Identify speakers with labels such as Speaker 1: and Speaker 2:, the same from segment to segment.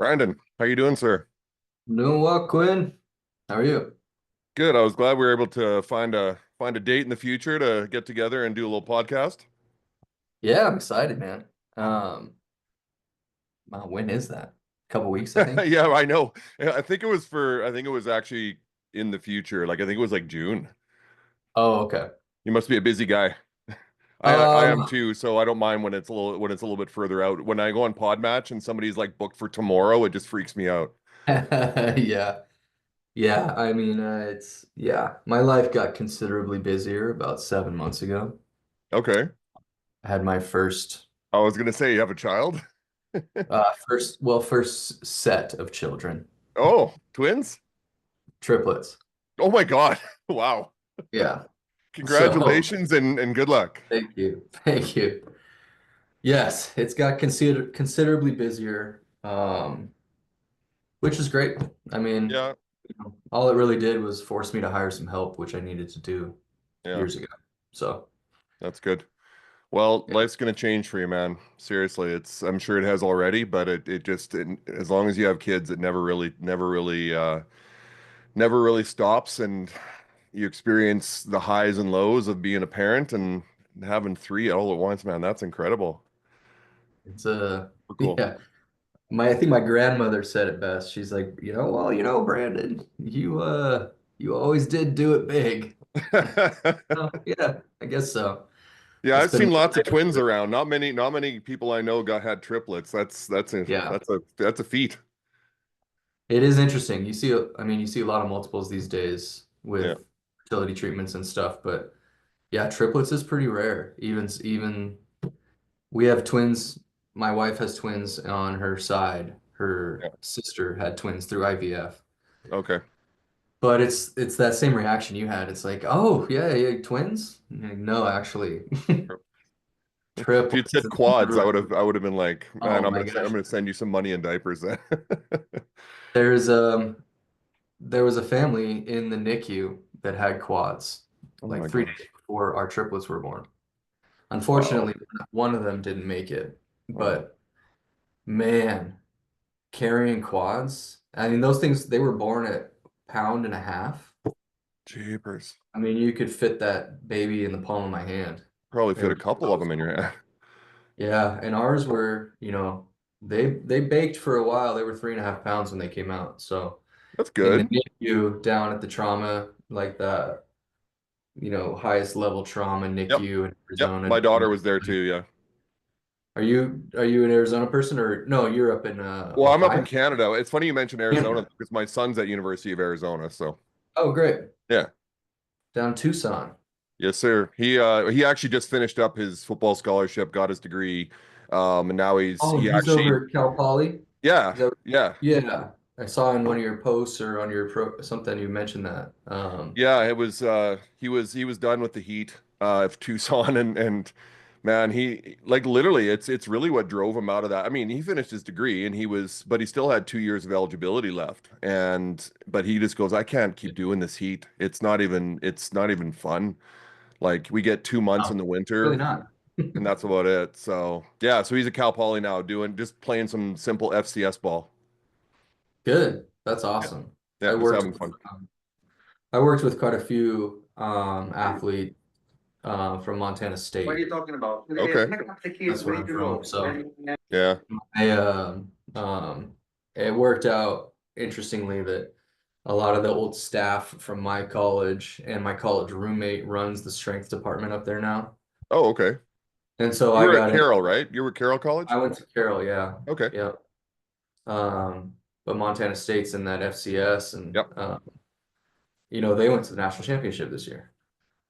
Speaker 1: Brandon, how you doing, sir?
Speaker 2: Doing well, Quinn. How are you?
Speaker 1: Good. I was glad we were able to find a date in the future to get together and do a little podcast.
Speaker 2: Yeah, I'm excited, man. Um, wow, when is that? A couple weeks, I think.
Speaker 1: Yeah, I know. Yeah, I think it was actually in the future. Like I think it was like June.
Speaker 2: Oh, okay.
Speaker 1: You must be a busy guy. I am
Speaker 2: Um,
Speaker 1: too, so I don't mind when it's a little bit further out. When I go on Podmatch and somebody's like booked for tomorrow, it just freaks me out.
Speaker 2: yeah, yeah. I mean, yeah. My life got considerably busier about 7 months ago.
Speaker 1: Okay.
Speaker 2: I had my
Speaker 1: I was gonna say you have a child?
Speaker 2: first set of children,
Speaker 1: Oh, twins?
Speaker 2: triplets.
Speaker 1: Oh my God. Wow.
Speaker 2: Yeah. So,
Speaker 1: Congratulations and good luck.
Speaker 2: thank you, thank you. Yes, it's got considerably busier. Which is great. I mean,
Speaker 1: Yeah,
Speaker 2: all it really did was force me to hire some help, which I needed to do
Speaker 1: yeah.
Speaker 2: years ago. So,
Speaker 1: That's good. Well,
Speaker 2: yeah,
Speaker 1: life's gonna change for you, man. Seriously, I'm sure it has already, but as long as you have kids, it never really stops, and you experience the highs and lows of being a parent and having three all at once, man. That's incredible.
Speaker 2: it's a
Speaker 1: Super cool.
Speaker 2: yeah. I think my grandmother said it best. She's like, Brandon, you always did do it big. Oh, yeah, I guess so.
Speaker 1: Yeah,
Speaker 2: It's
Speaker 1: I've
Speaker 2: been
Speaker 1: seen
Speaker 2: my
Speaker 1: lots of
Speaker 2: life
Speaker 1: twins
Speaker 2: for,
Speaker 1: around. Not many people I know got had triplets.
Speaker 2: yeah.
Speaker 1: That's a feat.
Speaker 2: It is interesting. I mean, you see a lot of multiples these days
Speaker 1: Yeah.
Speaker 2: with fertility treatments and stuff, but yeah, triplets is pretty rare. Even we have twins. My wife has twins on her side. Her
Speaker 1: Yeah.
Speaker 2: sister had twins through IVF.
Speaker 1: Okay.
Speaker 2: But it's that same reaction you had. It's like, oh yeah, yeah, twins? Like, no, actually,
Speaker 1: If you'd
Speaker 2: triplets.
Speaker 1: said quads, I would have been like, man,
Speaker 2: Oh my
Speaker 1: I'm
Speaker 2: gosh.
Speaker 1: gonna send you some money and diapers then.
Speaker 2: There's there was a family in the NICU that had quads
Speaker 1: Oh
Speaker 2: like
Speaker 1: my
Speaker 2: 3 days
Speaker 1: gosh.
Speaker 2: before our triplets were born.
Speaker 1: Wow.
Speaker 2: Unfortunately, one of them didn't make it.
Speaker 1: Wow.
Speaker 2: But man, carrying quads, I mean, those things, they were born at pound and a half.
Speaker 1: Jeepers.
Speaker 2: I mean, you could fit that baby in the palm of my hand.
Speaker 1: Probably
Speaker 2: They
Speaker 1: fit
Speaker 2: were
Speaker 1: a couple of
Speaker 2: so
Speaker 1: them in your
Speaker 2: small.
Speaker 1: hand.
Speaker 2: Yeah, and ours were, they baked for a while. They were 3.5 pounds when they came out. So
Speaker 1: That's
Speaker 2: in the
Speaker 1: good.
Speaker 2: NICU down at the trauma, like the, highest level trauma
Speaker 1: Yep.
Speaker 2: NICU in
Speaker 1: Yep.
Speaker 2: Arizona.
Speaker 1: My daughter was there too. Yeah.
Speaker 2: Are you an Arizona person or no, you're up in
Speaker 1: Well, I'm up in
Speaker 2: Ohio?
Speaker 1: Canada. It's funny you mentioned Arizona
Speaker 2: Canada.
Speaker 1: because my son's at University of Arizona. So
Speaker 2: Oh, great.
Speaker 1: yeah.
Speaker 2: Down Tucson.
Speaker 1: Yes, sir. He actually just finished up his football scholarship, got his degree. And now
Speaker 2: Oh,
Speaker 1: he
Speaker 2: he's
Speaker 1: actually
Speaker 2: over at Cal Poly.
Speaker 1: yeah,
Speaker 2: Is that
Speaker 1: yeah.
Speaker 2: Yeah. I saw in one of your posts or on your something you mentioned that.
Speaker 1: Yeah, it was he was done with the heat of Tucson and man, he like literally it's really what drove him out of that. I mean, he finished his degree and but he still had 2 years of eligibility left. But he just goes, I can't keep doing this heat. It's not even fun. Like we get 2 months in
Speaker 2: Oh,
Speaker 1: the
Speaker 2: really
Speaker 1: winter
Speaker 2: not.
Speaker 1: and that's about it. So yeah, so he's at Cal Poly now doing just playing some simple FCS ball.
Speaker 2: Good. That's
Speaker 1: Yeah.
Speaker 2: awesome.
Speaker 1: Yeah,
Speaker 2: I
Speaker 1: just
Speaker 2: worked
Speaker 1: having
Speaker 2: with
Speaker 1: fun.
Speaker 2: um, I worked with quite a few athlete from Montana
Speaker 1: What are
Speaker 2: State.
Speaker 1: you talking about? Okay.
Speaker 2: That's where I'm from. So
Speaker 1: Yeah.
Speaker 2: I it worked out interestingly that a lot of the old staff from my college and my college roommate runs the strength department up there now.
Speaker 1: Oh, okay.
Speaker 2: And so
Speaker 1: You
Speaker 2: I
Speaker 1: were at
Speaker 2: got in.
Speaker 1: Carroll, right? You were at Carroll
Speaker 2: I
Speaker 1: College?
Speaker 2: went to Carroll, yeah.
Speaker 1: Okay.
Speaker 2: Yeah. But Montana State's in that FCS and
Speaker 1: Yep.
Speaker 2: they went to the national championship this year.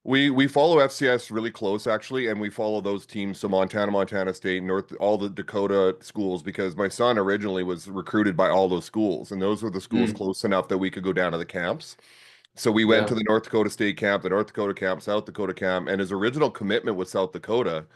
Speaker 1: We follow FCS really close actually, and we follow those teams, so Montana, Montana State, North, all the Dakota schools, because my son originally was recruited by all those schools, and those were the schools
Speaker 2: Mm,
Speaker 1: close enough that we could go down to the camps. So we went to
Speaker 2: yeah.
Speaker 1: the North Dakota State camp, the North Dakota camp, South Dakota camp, and his original commitment was South Dakota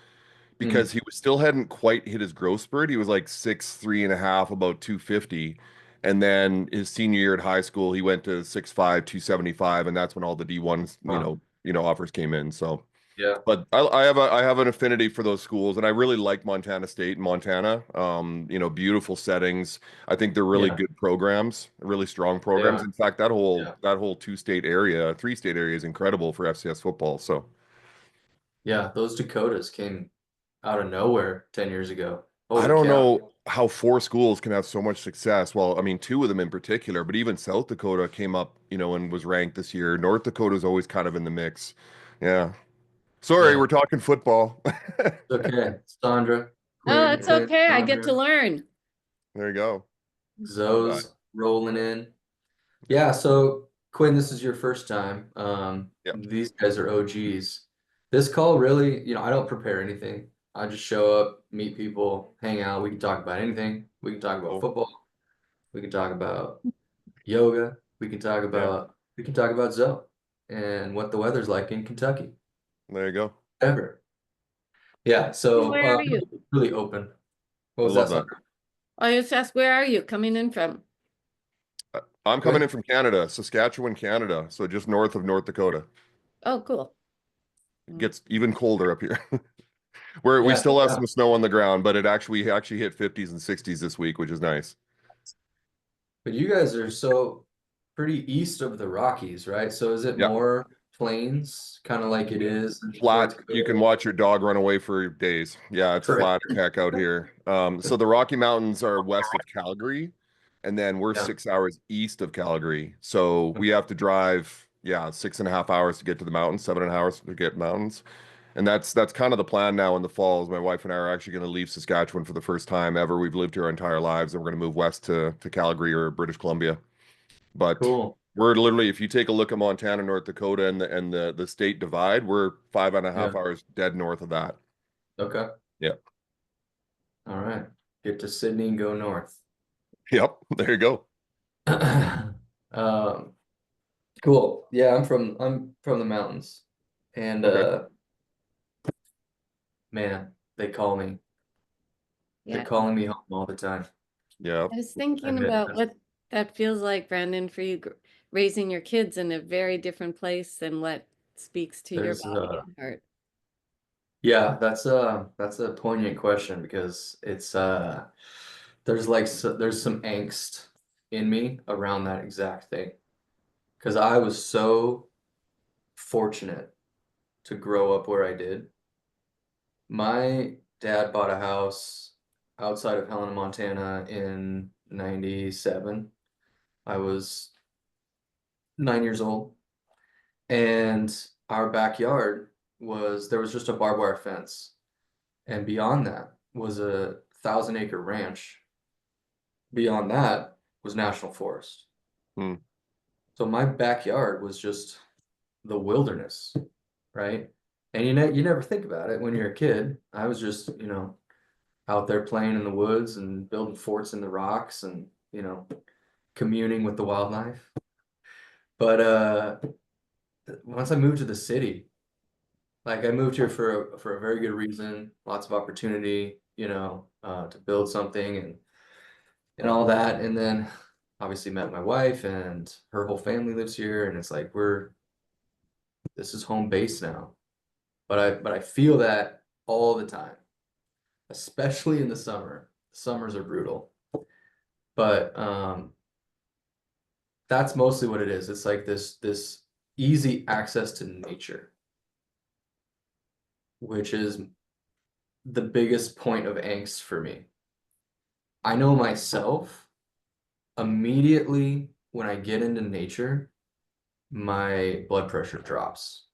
Speaker 1: because
Speaker 2: Mm,
Speaker 1: he was still hadn't quite hit his growth spurt. He was like 6'3.5", about 250. And then his senior year at high school, he went to 6'5", 275, and that's when all the D1s,
Speaker 2: wow.
Speaker 1: offers came in. So
Speaker 2: Yeah.
Speaker 1: But I have an affinity for those schools, and I really like Montana State and Montana. Beautiful settings. I think they're really
Speaker 2: Yeah,
Speaker 1: good programs, really strong
Speaker 2: they
Speaker 1: programs.
Speaker 2: are.
Speaker 1: In fact,
Speaker 2: Yeah.
Speaker 1: that whole two-state area, three-state area is incredible for FCS football. So
Speaker 2: Yeah, those Dakotas came out of nowhere 10 years ago.
Speaker 1: I
Speaker 2: Holy
Speaker 1: don't
Speaker 2: cow.
Speaker 1: know how four schools can have so much success. Well, I mean, two of them in particular, but even South Dakota came up, and was ranked this year. North Dakota is always kind of in the mix. Yeah. Sorry,
Speaker 2: Yeah.
Speaker 1: we're talking football.
Speaker 2: Okay. Sandra,
Speaker 3: Oh,
Speaker 2: Quinn,
Speaker 3: it's
Speaker 2: Quinn,
Speaker 3: okay. I get to
Speaker 2: Sandra,
Speaker 3: learn.
Speaker 1: There you go. All right.
Speaker 2: Zoe's rolling in. Yeah, so Quinn, this is your first time.
Speaker 1: Yep.
Speaker 2: These guys are OGs. This call really, I don't prepare anything. I just show up, meet people, hang out. We can talk about anything. We can talk about
Speaker 1: Cool.
Speaker 2: football. We can talk about yoga.
Speaker 1: Yeah.
Speaker 2: We can talk about Zoe and what the weather's like in Kentucky.
Speaker 1: There you go.
Speaker 2: Ever. Yeah, so
Speaker 3: Where are you?
Speaker 2: really open. What
Speaker 1: I
Speaker 2: was
Speaker 1: love
Speaker 2: that,
Speaker 1: that.
Speaker 2: Sandra?
Speaker 3: I just asked, where are you coming in from?
Speaker 1: I'm coming
Speaker 2: Quinn?
Speaker 1: in from Canada, Saskatchewan, Canada, so just north of North Dakota.
Speaker 3: Oh, cool.
Speaker 1: It
Speaker 3: Mm.
Speaker 1: gets even colder up here. We
Speaker 2: Yeah,
Speaker 1: still have
Speaker 2: yeah.
Speaker 1: some snow on the ground, but it actually hit 50s and 60s this week, which is nice.
Speaker 2: But you guys are so pretty east of the Rockies, right? So is it
Speaker 1: Yeah.
Speaker 2: more plains, kind of like it is in
Speaker 1: Flat.
Speaker 2: North
Speaker 1: You can
Speaker 2: Dakota?
Speaker 1: watch your dog run away for days. Yeah, it's
Speaker 2: Correct.
Speaker 1: flat as heck out here. So the Rocky Mountains are west of Calgary, and then we're
Speaker 2: Yeah.
Speaker 1: 6 hours east of Calgary. So we have to drive, yeah, 6.5 hours to get to the mountains, 7.5 hours to get mountains. And that's kind of the plan now in the falls. My wife and I are actually going to leave Saskatchewan for the first time ever. We've lived here our entire lives, and we're going to move west to Calgary or British Columbia. But
Speaker 2: Cool.
Speaker 1: we're literally, if you take a look at Montana, North Dakota, and the state divide, we're five and a
Speaker 2: Yeah.
Speaker 1: half hours dead north of that.
Speaker 2: Okay.
Speaker 1: Yeah.
Speaker 2: All right. Get to Sydney and go north.
Speaker 1: Yep. There you go.
Speaker 2: Um, cool. Yeah, I'm from the mountains. And
Speaker 1: Okay.
Speaker 2: man, they're
Speaker 3: Yeah.
Speaker 2: calling me home all the time.
Speaker 1: Yeah.
Speaker 3: I was thinking
Speaker 2: And
Speaker 3: about what that feels like, Brandon, for you raising your kids in a very different place than what speaks to your
Speaker 2: there's
Speaker 3: body and heart.
Speaker 2: yeah, that's a poignant question because it's there's some angst in me around that exact thing. Because I was so fortunate to grow up where I did. My dad bought a house outside of Helena, Montana in 97. I was 9 years old. And our backyard there was just a barbed wire fence. And beyond that was a 1,000-acre ranch. Beyond that was national forest.
Speaker 1: Hmm.
Speaker 2: So my backyard was just the wilderness, right? And you never think about it when you're a kid. I was just, out there playing in the woods and building forts in the rocks and, communing with the wildlife. But once I moved to the city, like I moved here for a very good reason, lots of opportunity, to build something and all that. And then obviously met my wife and her whole family lives here, and it's like this is home base now. But I feel that all the time, especially in the summer. Summers are brutal. But that's mostly what it is. It's like this easy access to nature, which is the biggest point of angst for me. I know myself immediately when I get into nature, my blood pressure drops.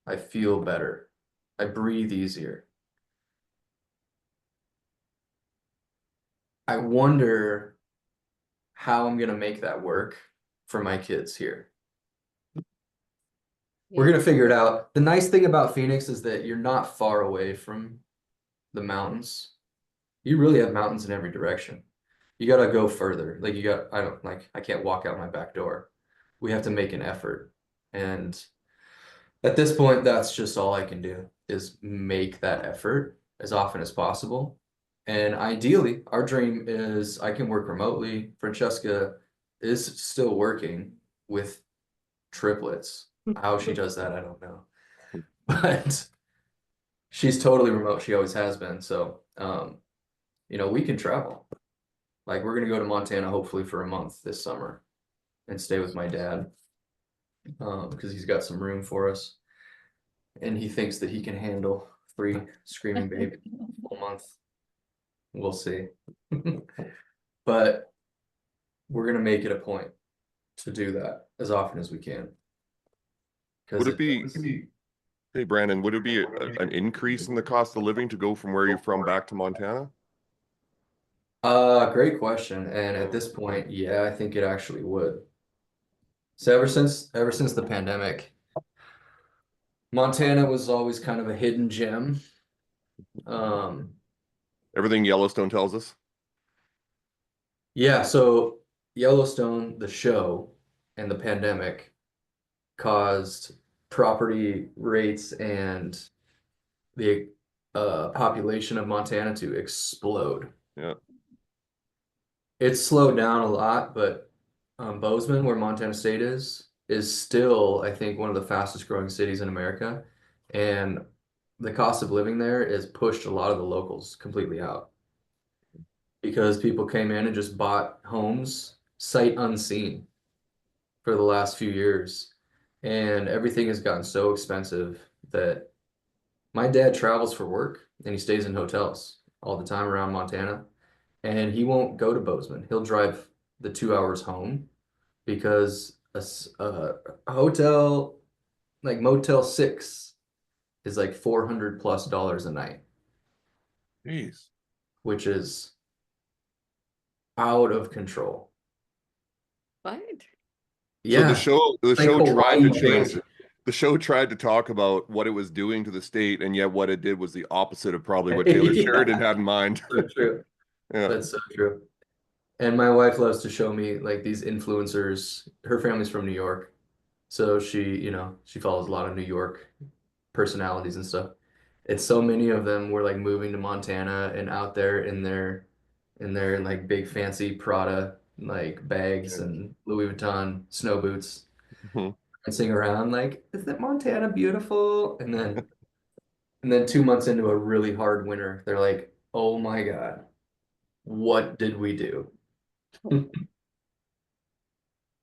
Speaker 2: I feel better. I breathe easier. I wonder how I'm gonna make that work for my kids here. We're
Speaker 3: Yeah.
Speaker 2: gonna figure it out. The nice thing about Phoenix is that you're not far away from the mountains. You really have mountains in every direction. You gotta go further. Like I can't walk out my back door. We have to make an effort. And at this point, that's just all I can do is make that effort as often as possible. And ideally, our dream is I can work remotely. Francesca is still working with triplets. How she does that, I don't know. But she's totally remote. She always has been. So, we can travel. Like we're gonna go to Montana hopefully for a month this summer and stay with my dad, because he's got some room for us, and he thinks that he can handle three screaming babies a month. We'll see. But we're gonna make it a point to do that as often as we can
Speaker 1: Would
Speaker 2: because
Speaker 1: it be, hey Brandon, would it be an increase in the cost of living to go from where you're from back to Montana?
Speaker 2: great question. And at this point, yeah, I think it actually would. So ever since the pandemic, Montana was always kind of a hidden gem. Um,
Speaker 1: Everything Yellowstone tells us.
Speaker 2: yeah, so Yellowstone, the show, and the pandemic caused property rates and the population of Montana to explode.
Speaker 1: Yeah.
Speaker 2: It's slowed down a lot, but Bozeman, where Montana State is still, I think, one of the fastest growing cities in America. And the cost of living there has pushed a lot of the locals completely out because people came in and just bought homes sight unseen for the last few years. And everything has gotten so expensive that my dad travels for work and he stays in hotels all the time around Montana. And he won't go to Bozeman. He'll drive the 2 hours home because a hotel like Motel 6 is like $400+ a night,
Speaker 1: Jeez.
Speaker 2: which is out of control.
Speaker 3: What?
Speaker 1: So
Speaker 2: Yeah,
Speaker 1: the
Speaker 2: like
Speaker 1: show tried to
Speaker 2: Hawaii
Speaker 1: change,
Speaker 2: crazy.
Speaker 1: the show tried to talk about what it was doing to the state, and yet what it did was the opposite of probably what Taylor Sheridan
Speaker 2: Yeah,
Speaker 1: had in mind.
Speaker 2: so true.
Speaker 1: Yeah.
Speaker 2: That's so true. And my wife loves to show me like these influencers. Her family's from New York. So she follows a lot of New York personalities and stuff. It's so many of them were like moving to Montana and out there in their like big fancy Prada like bags
Speaker 1: Yeah.
Speaker 2: and Louis Vuitton snow boots
Speaker 1: Mhm.
Speaker 2: dancing around like, isn't Montana beautiful? And then 2 months into a really hard winter, they're like, oh my God, what did we do?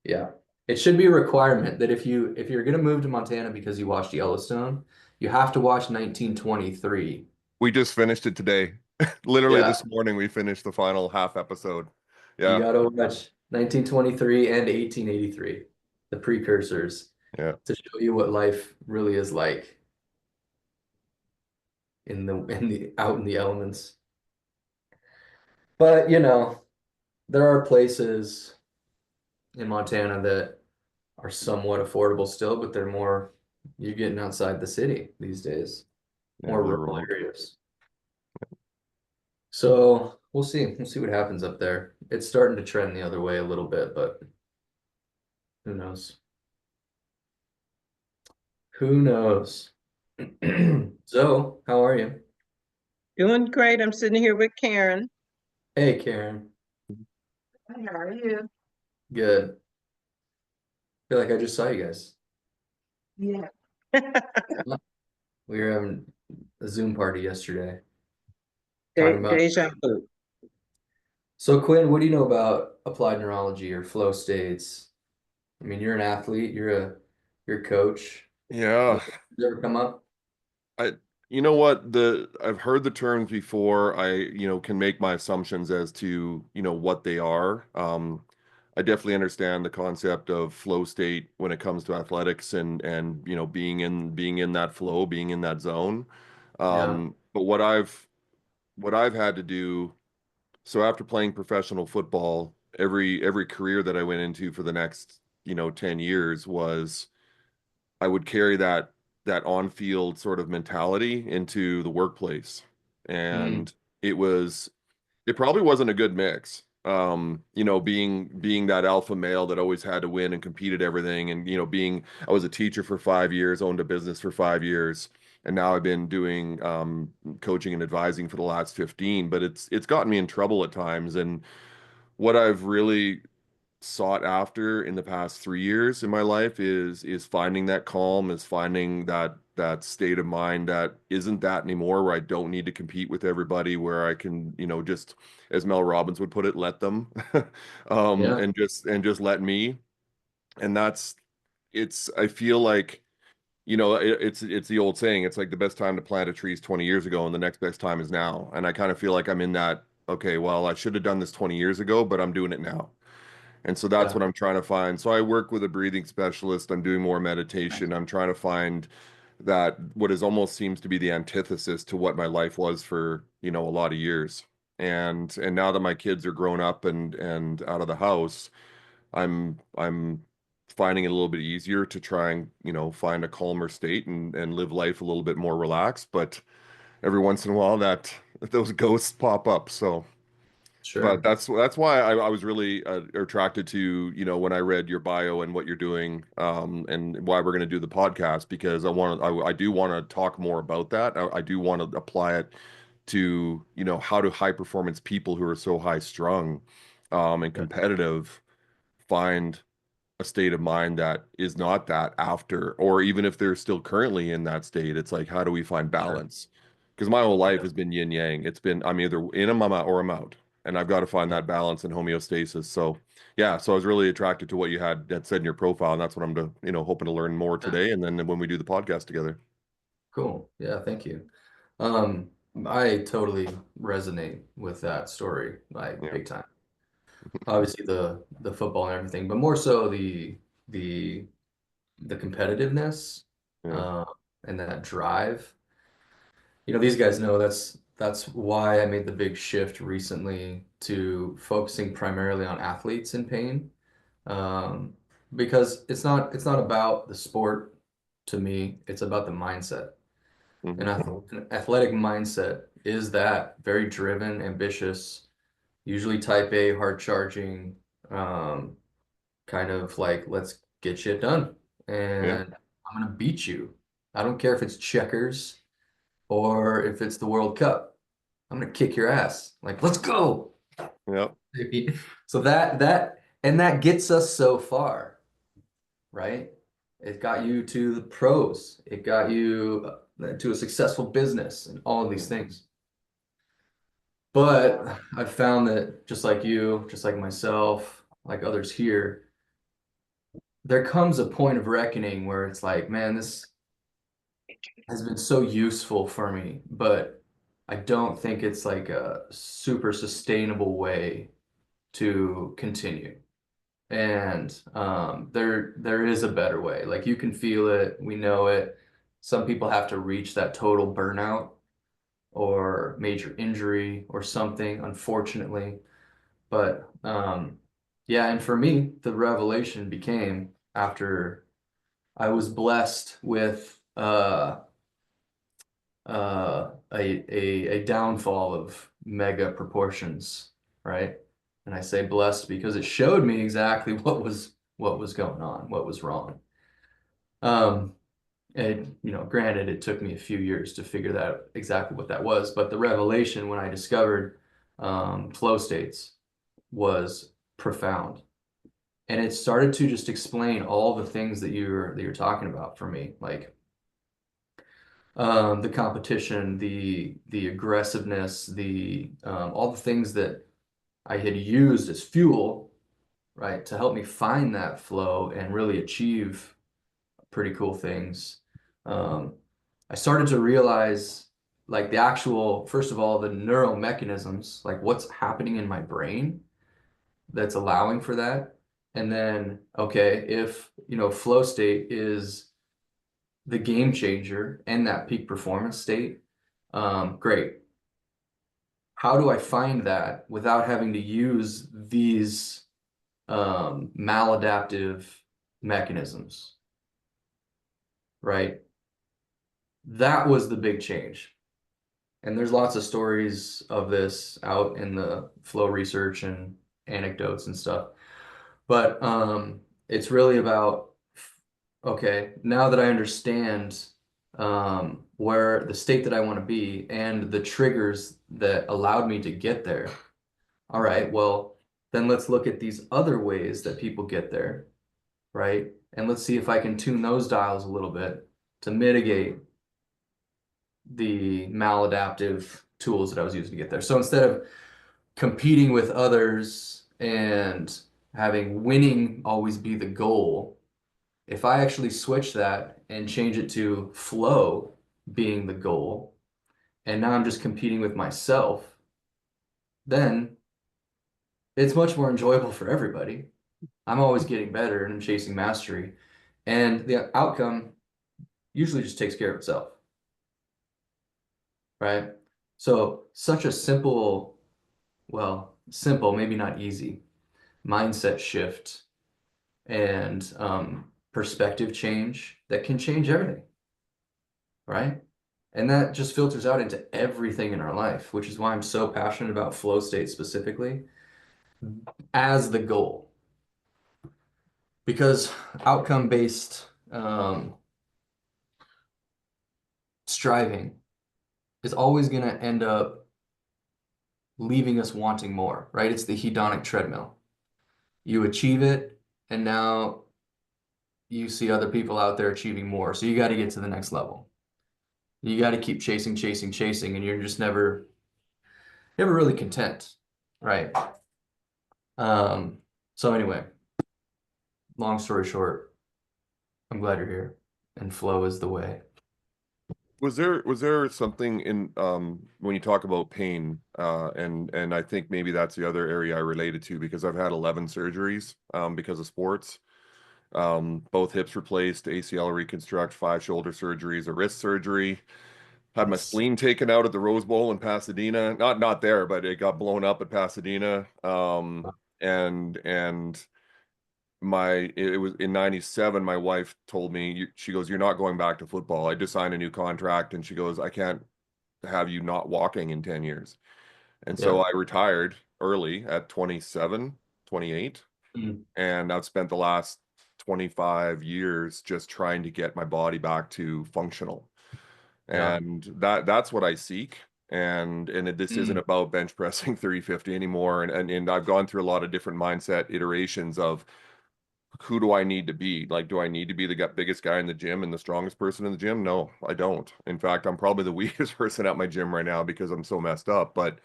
Speaker 2: Yeah. It should be a requirement that if you're gonna move to Montana because you watched Yellowstone, you have to watch 1923.
Speaker 1: We just finished it today. Literally
Speaker 2: Yeah,
Speaker 1: this morning we finished the final half episode.
Speaker 2: you
Speaker 1: Yeah.
Speaker 2: gotta watch 1923 and 1883, the precursors,
Speaker 1: Yeah.
Speaker 2: to show you what life really is like in the out in the elements. But there are places in Montana that are somewhat affordable still, but they're more you're getting outside the city these days,
Speaker 1: Yeah,
Speaker 2: more
Speaker 1: they're
Speaker 2: rural
Speaker 1: remote.
Speaker 2: areas. So we'll see. We'll see what happens up there. It's starting to trend the other way a little bit, but who knows? Who knows? So, how are you?
Speaker 4: Doing great. I'm sitting here with Karen.
Speaker 2: Hey, Karen.
Speaker 4: Hi, how are you?
Speaker 2: Good. Feel like I just saw you guys.
Speaker 4: Yeah.
Speaker 2: We were having a Zoom party yesterday talking about.
Speaker 4: Deja vu.
Speaker 2: So, Quinn, what do you know about applied neurology or flow states? I mean, you're an athlete, you're a coach.
Speaker 1: Yeah.
Speaker 2: Does it ever come up?
Speaker 1: I, you know what, I've heard the terms before. I, can make my assumptions as to, what they are. I definitely understand the concept of flow state when it comes to athletics and being in that flow, being in that zone.
Speaker 2: Yeah.
Speaker 1: But what I've had to do, so after playing professional football, every career that I went into for the next, 10 years was I would carry that on-field sort of mentality into the workplace.
Speaker 2: Mm,
Speaker 1: And it probably wasn't a good mix. Being that alpha male that always had to win and compete at everything, and I was a teacher for 5 years, owned a business for 5 years, and now I've been doing coaching and advising for the last 15. But it's gotten me in trouble at times. And what I've really sought after in the past 3 years in my life is finding that calm, is finding that state of mind that isn't that anymore, where I don't need to compete with everybody, where I can, just as Mel Robbins would put it, let them,
Speaker 2: Yeah,
Speaker 1: and just let me. And I feel like, it's the old saying, it's like the best time to plant a tree is 20 years ago, and the next best time is now. And I kind of feel like I'm in that, okay, well, I should have done this 20 years ago, but I'm doing it now. And so that's
Speaker 2: yeah,
Speaker 1: what I'm trying to find. So I work with a breathing specialist. I'm doing more meditation. I'm trying to find that what is almost seems to be the antithesis to what my life was for, a lot of years. And now that my kids are grown up and out of the house, I'm finding it a little bit easier to try and, find a calmer state and live life a little bit more relaxed. But every once in a while those ghosts pop up. So but
Speaker 2: sure.
Speaker 1: that's why I was really attracted to, when I read your bio and what you're doing, and why we're going to do the podcast, because I do want to talk more about that. I do want to apply it to, how do high performance people who are so high strung, and
Speaker 2: Yeah,
Speaker 1: competitive find a state of mind that is not that after, or even if they're still currently in that state, it's like, how do we find
Speaker 2: sure.
Speaker 1: balance? Because my whole life
Speaker 2: Yeah,
Speaker 1: has been yin yang. It's been, I'm either in, I'm out, or I'm out. And I've got to find
Speaker 2: yeah,
Speaker 1: that balance and homeostasis. So yeah, so I was really attracted to what you had said in your profile. And that's what I'm hoping to learn more
Speaker 2: yeah.
Speaker 1: today. And then when we do the podcast together.
Speaker 2: Cool. Yeah, thank you. Um, I totally resonate with that story, like
Speaker 1: Yeah.
Speaker 2: big time. Obviously the football and everything, but more so the the competitiveness,
Speaker 1: Yeah.
Speaker 2: uh, and that drive. These guys know that's why I made the big shift recently to focusing primarily on athletes in pain. Um, because it's not about the sport to me, it's about the mindset.
Speaker 1: Hmm.
Speaker 2: An athletic mindset is that very driven, ambitious, usually type A, hard charging, um, kind of like, let's get shit done.
Speaker 1: Yeah.
Speaker 2: And I'm gonna beat you. I don't care if it's checkers or if it's the World Cup. I'm gonna kick your ass. Like, let's go.
Speaker 1: Yeah.
Speaker 2: So that gets us so far, right? It got you to the pros. It got you to a successful business and all of these things. But I've found that just like you, just like myself, like others here, there comes a point of reckoning where it's like, man, this has been so useful for me, but I don't think it's like a super sustainable way to continue. And there is a better way. Like you can feel it, we know it. Some people have to reach that total burnout or major injury or something, unfortunately. But yeah, and for me, the revelation became after I was blessed with a downfall of mega proportions, right? And I say blessed because it showed me exactly what was going on, what was wrong. Um, and granted, it took me a few years to figure that exactly what that was, but the revelation when I discovered flow states was profound. And it started to just explain all the things that you're talking about for me, like the competition, the aggressiveness, the all the things that I had used as fuel, right, to help me find that flow and really achieve pretty cool things. Um, I started to realize like the actual, first of all, the neural mechanisms, like what's happening in my brain that's allowing for that. And then, okay, if flow state is the game changer and that peak performance state, great. How do I find that without having to use these maladaptive mechanisms, right? That was the big change. And there's lots of stories of this out in the flow research and anecdotes and stuff. But it's really about, okay, now that I understand where the state that I want to be and the triggers that allowed me to get there. All right, well, then let's look at these other ways that people get there, right? And let's see if I can tune those dials a little bit to mitigate the maladaptive tools that I was using to get there. So instead of competing with others and having winning always be the goal, if I actually switch that and change it to flow being the goal, and now I'm just competing with myself, then it's much more enjoyable for everybody. I'm always getting better and I'm chasing mastery. And the outcome usually just takes care of itself, right? So, such a simple, well, simple, maybe not easy, mindset shift and perspective change that can change everything, right? And that just filters out into everything in our life, which is why I'm so passionate about flow state specifically as the goal. Because outcome-based striving is always going to end up leaving us wanting more, right? It's the hedonic treadmill. You achieve it, and now you see other people out there achieving more. So you got to get to the next level. You got to keep chasing, chasing, chasing, and you're just never really content, right? So anyway, long story short, I'm glad you're here, and flow is the way.
Speaker 1: Was there something in when you talk about pain and I think maybe that's the other area I related to because I've had 11 surgeries because of sports. Both hips replaced, ACL reconstruct, 5 shoulder surgeries, a wrist surgery. Had my
Speaker 2: Yes.
Speaker 1: spleen taken out at the Rose Bowl in Pasadena. Not there, but it got blown up at Pasadena. And my it was in 97 my wife told me she goes, "You're not going back to football. I just signed a new contract." And she goes, "I can't have you not walking in 10 years." And so
Speaker 2: Yeah.
Speaker 1: I retired early at 27, 28,
Speaker 2: Mm.
Speaker 1: and I've spent the last 25 years just trying to get my body back to functional.
Speaker 2: Yeah.
Speaker 1: And that's what I seek. And this isn't
Speaker 2: Mm.
Speaker 1: about bench pressing 350 anymore. And I've gone through a lot of different mindset iterations of who do I need to be? Like, do I need to be the biggest guy in the gym and the strongest person in the gym? No, I don't. In fact, I'm probably the weakest person at my gym right now because I'm so messed up, but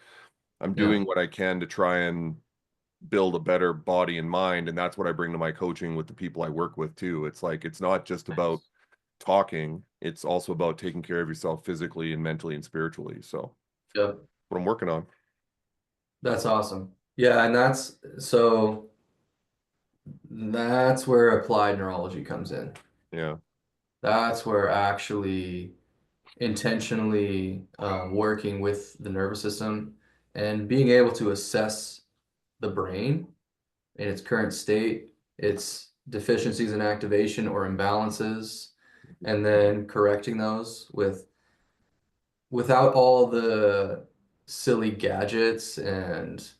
Speaker 1: I'm
Speaker 2: Yeah.
Speaker 1: doing what I can to try and build a better body and mind. And that's what I bring to my coaching with the people I work with too. It's like, it's not just about
Speaker 2: Nice.
Speaker 1: talking, it's also about taking care of yourself physically and mentally and spiritually. So,
Speaker 2: Yep.
Speaker 1: what I'm working on.
Speaker 2: That's awesome. Yeah, and that's where applied neurology comes in.
Speaker 1: Yeah.
Speaker 2: That's where actually intentionally working with the nervous system and being able to assess the brain in its current state, its deficiencies in activation or imbalances, and then correcting those without all the silly gadgets and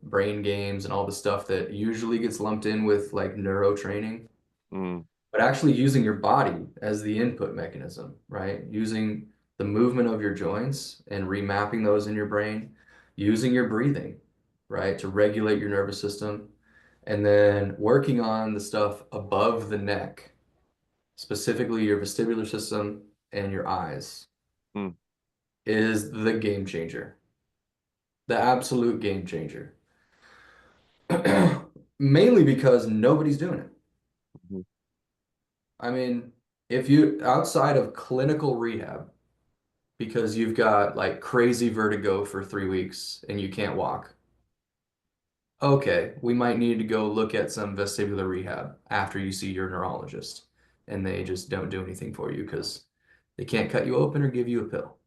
Speaker 2: brain games and all the stuff that usually gets lumped in with like neuro training,
Speaker 1: Mm,
Speaker 2: but actually using your body as the input mechanism, right? Using the movement of your joints and remapping those in your brain, using your breathing, right, to regulate your nervous system, and then working on the stuff above the neck, specifically your vestibular system and your eyes,
Speaker 1: mm,
Speaker 2: is the game changer, the absolute game changer. Mainly because nobody's doing it.
Speaker 1: mhm,
Speaker 2: I mean, if you outside of clinical rehab, because you've got like crazy vertigo for 3 weeks and you can't walk, okay, we might need to go look at some vestibular rehab after you see your neurologist and they just don't do anything for you because they can't cut you open or give you a pill,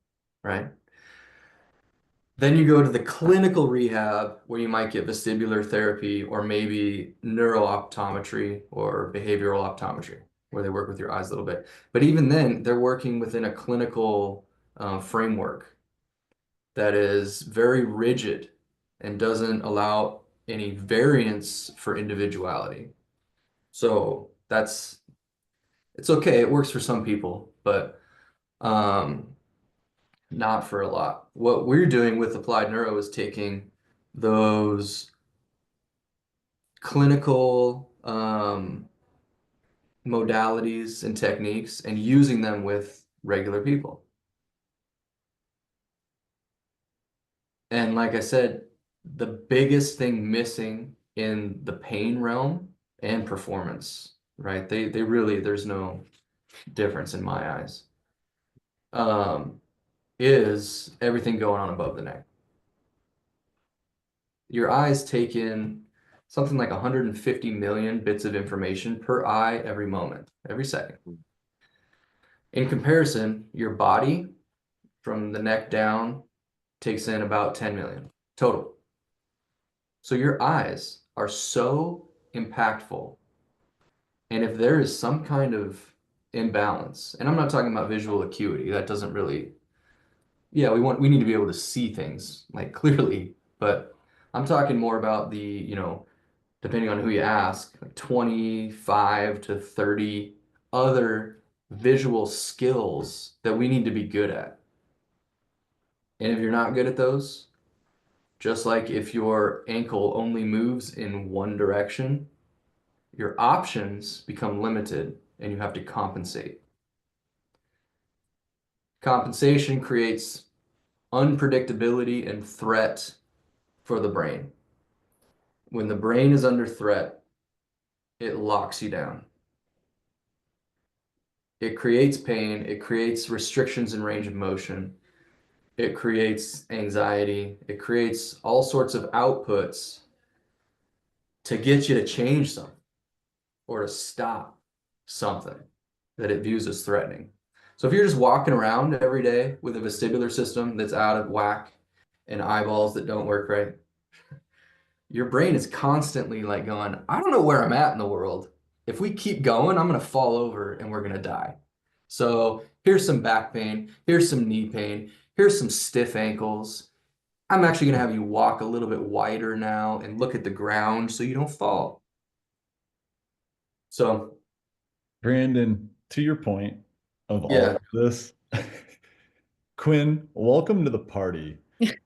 Speaker 2: right? Then you go to the clinical rehab where you might get vestibular therapy or maybe neurooptometry or behavioral optometry, where they work with your eyes a little bit. But even then, they're working within a clinical framework that is very rigid and doesn't allow any variance for individuality. So it's okay. It works for some people, but um, not for a lot. What we're doing with applied neuro is taking those clinical modalities and techniques and using them with regular people. And like I said, the biggest thing missing in the pain realm and performance, right? They really, there's no difference in my eyes. Is everything going on above the neck. Your eyes take in something like 150 million bits of information per eye every moment, every second. In comparison, your body from the neck down takes in about 10 million total. So your eyes are so impactful. And if there is some kind of imbalance, and I'm not talking about visual acuity, that doesn't really, yeah, we need to be able to see things like clearly, but I'm talking more about the, depending on who you ask, like 25 to 30 other visual skills that we need to be good at. And if you're not good at those, just like if your ankle only moves in one direction, your options become limited and you have to compensate. Compensation creates unpredictability and threat for the brain. When the brain is under threat, it locks you down. It creates pain, it creates restrictions in range of motion, it creates anxiety, it creates all sorts of outputs to get you to change something or to stop something that it views as threatening. So if you're just walking around every day with a vestibular system that's out of whack and eyeballs that don't work right, your brain is constantly like going, I don't know where I'm at in the world. If we keep going, I'm going to fall over and we're going to die. So here's some back pain. Here's some knee pain. Here's some stiff ankles. I'm actually going to have you walk a little bit wider now and look at the ground so you don't fall. So,
Speaker 5: Brandon, to your point of all
Speaker 2: yeah.
Speaker 5: of this, Quinn, welcome to the party.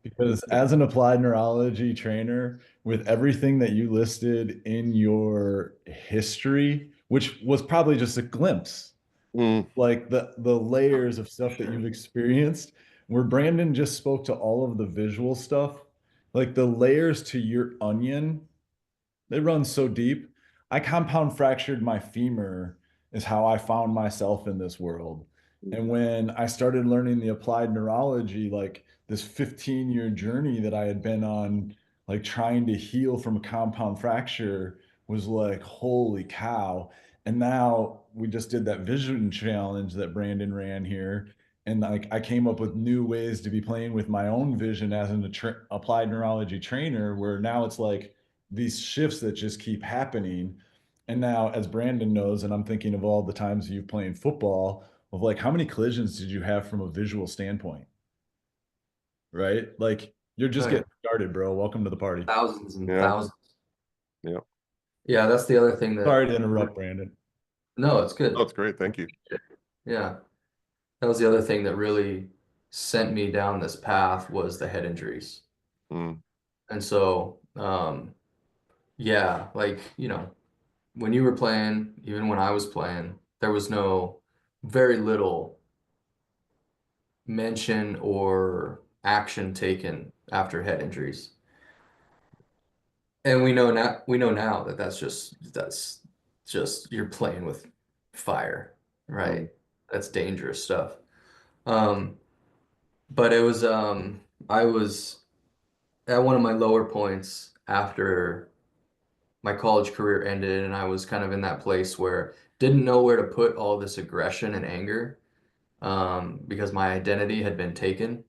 Speaker 5: Because as an applied neurology trainer, with everything that you listed in your history, which was probably just a glimpse, like the layers of stuff that you've experienced, where Brandon just spoke to all of the visual stuff, like the layers to your onion, they run so deep. I compound fractured my femur is how I found myself in this world. And when I started learning the applied neurology, like this 15-year journey that I had been on, like trying to heal from a compound fracture was like, holy cow. And now we just did that vision challenge that Brandon ran here. And like I came up with new ways to be playing with my own vision as an applied neurology trainer, where now it's like these shifts that just keep happening. And now, as Brandon knows, and I'm thinking of all the times you've played football, of like how many collisions did you have from a visual standpoint? Right? Like you're just
Speaker 2: Oh, yeah.
Speaker 5: getting started, bro. Welcome to the party.
Speaker 2: Thousands and
Speaker 1: Yeah.
Speaker 2: thousands.
Speaker 1: Yeah.
Speaker 2: Yeah, that's the other thing that.
Speaker 5: Sorry to interrupt, Brandon.
Speaker 2: No, it's good.
Speaker 1: Oh, it's great. Thank you.
Speaker 2: Yeah. That was the other thing that really sent me down this path was the head injuries.
Speaker 1: Mm.
Speaker 2: And so, yeah, like, when you were playing, even when I was playing, there was very little mention or action taken after head injuries. And we know now that that's just you're playing with fire, right? That's dangerous stuff. But it was I was at one of my lower points after my college career ended, and I was kind of in that place where didn't know where to put all this aggression and anger, because my identity had been taken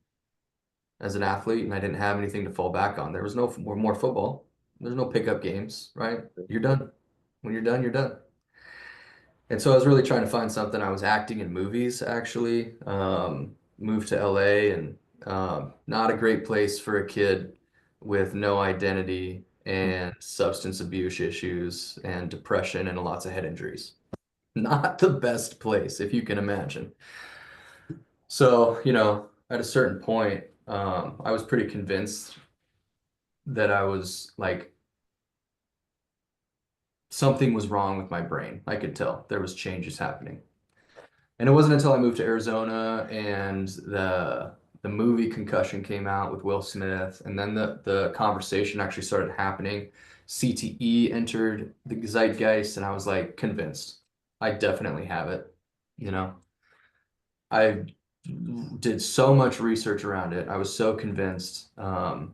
Speaker 2: as an athlete, and I didn't have anything to fall back on. There was no more football. There's no pickup games, right? You're done. When you're done, you're done. And so I was really trying to find something. I was acting in movies, actually. Moved to LA, and not a great place for a kid with no identity and substance abuse issues and depression and lots of head injuries. Not the best place, if you can imagine. So, at a certain point, I was pretty convinced that I was like something was wrong with my brain. I could tell there was changes happening. And it wasn't until I moved to Arizona and the movie Concussion came out with Will Smith, and then the conversation actually started happening. CTE entered the zeitgeist, and I was like convinced. I definitely have it. You know, I did so much research around it. I was so convinced that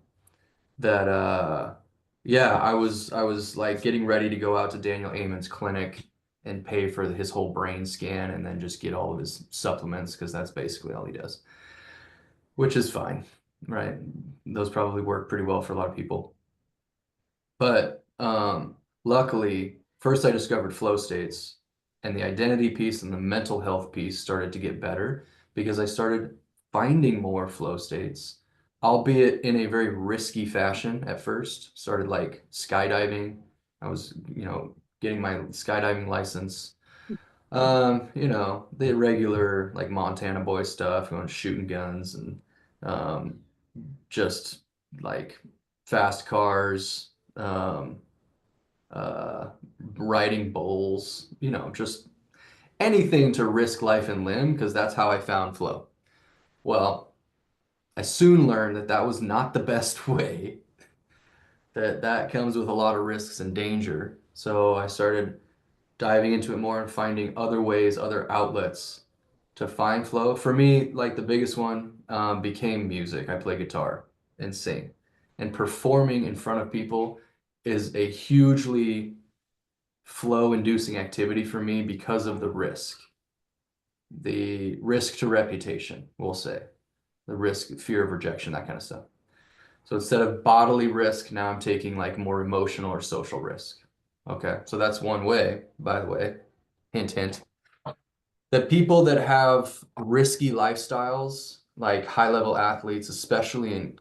Speaker 2: yeah, I was like getting ready to go out to Daniel Amen's clinic and pay for his whole brain scan and then just get all of his supplements because that's basically all he does, which is fine, right? Those probably work pretty well for a lot of people. But luckily, first I discovered flow states, and the identity piece and the mental health piece started to get better because I started finding more flow states, albeit in a very risky fashion at first. Started like skydiving. I was, getting my skydiving license. The regular like Montana boy stuff, going shooting guns and um, just like fast cars, um, uh, riding bulls, just anything to risk life and limb because that's how I found flow. Well, I soon learned that that was not the best way, that that comes with a lot of risks and danger. So I started diving into it more and finding other ways, other outlets to find flow. For me, like the biggest one became music. I play guitar and sing. And performing in front of people is a hugely flow-inducing activity for me because of the risk to reputation, we'll say, the risk, fear of rejection, that kind of stuff. So instead of bodily risk, now I'm taking like more emotional or social risk. Okay, so that's one way, by the way, hint, hint, that people that have risky lifestyles, like high-level athletes, especially in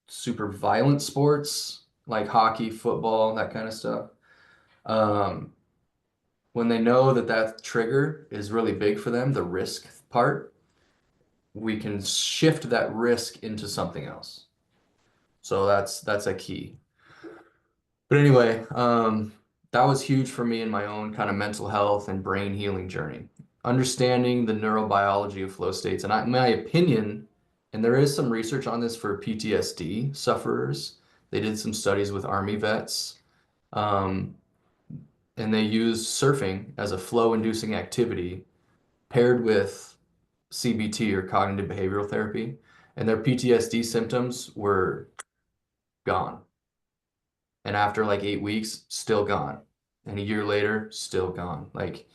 Speaker 2: super violent sports like hockey, football, that kind of stuff, um, when they know that that trigger is really big for them, the risk part, we can shift that risk into something else. So that's a key. But anyway, that was huge for me in my own kind of mental health and brain healing journey. Understanding the neurobiology of flow states, and in my opinion, and there is some research on this for PTSD sufferers. They did some studies with Army vets, um, and they used surfing as a flow-inducing activity paired with CBT or cognitive behavioral therapy, and their PTSD symptoms were gone. And after like 8 weeks, still gone. And a year later, still gone. Like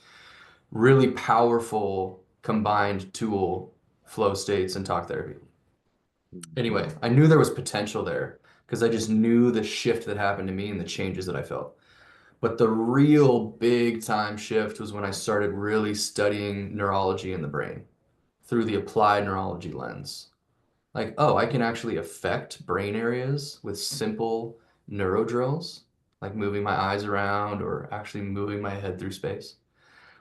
Speaker 2: really powerful combined tool, flow states and talk therapy. Anyway, I knew there was potential there because I just knew the shift that happened to me and the changes that I felt. But the real big time shift was when I started really studying neurology in the brain through the applied neurology lens. Like, oh, I can actually affect brain areas with simple neuro drills, like moving my eyes around or actually moving my head through space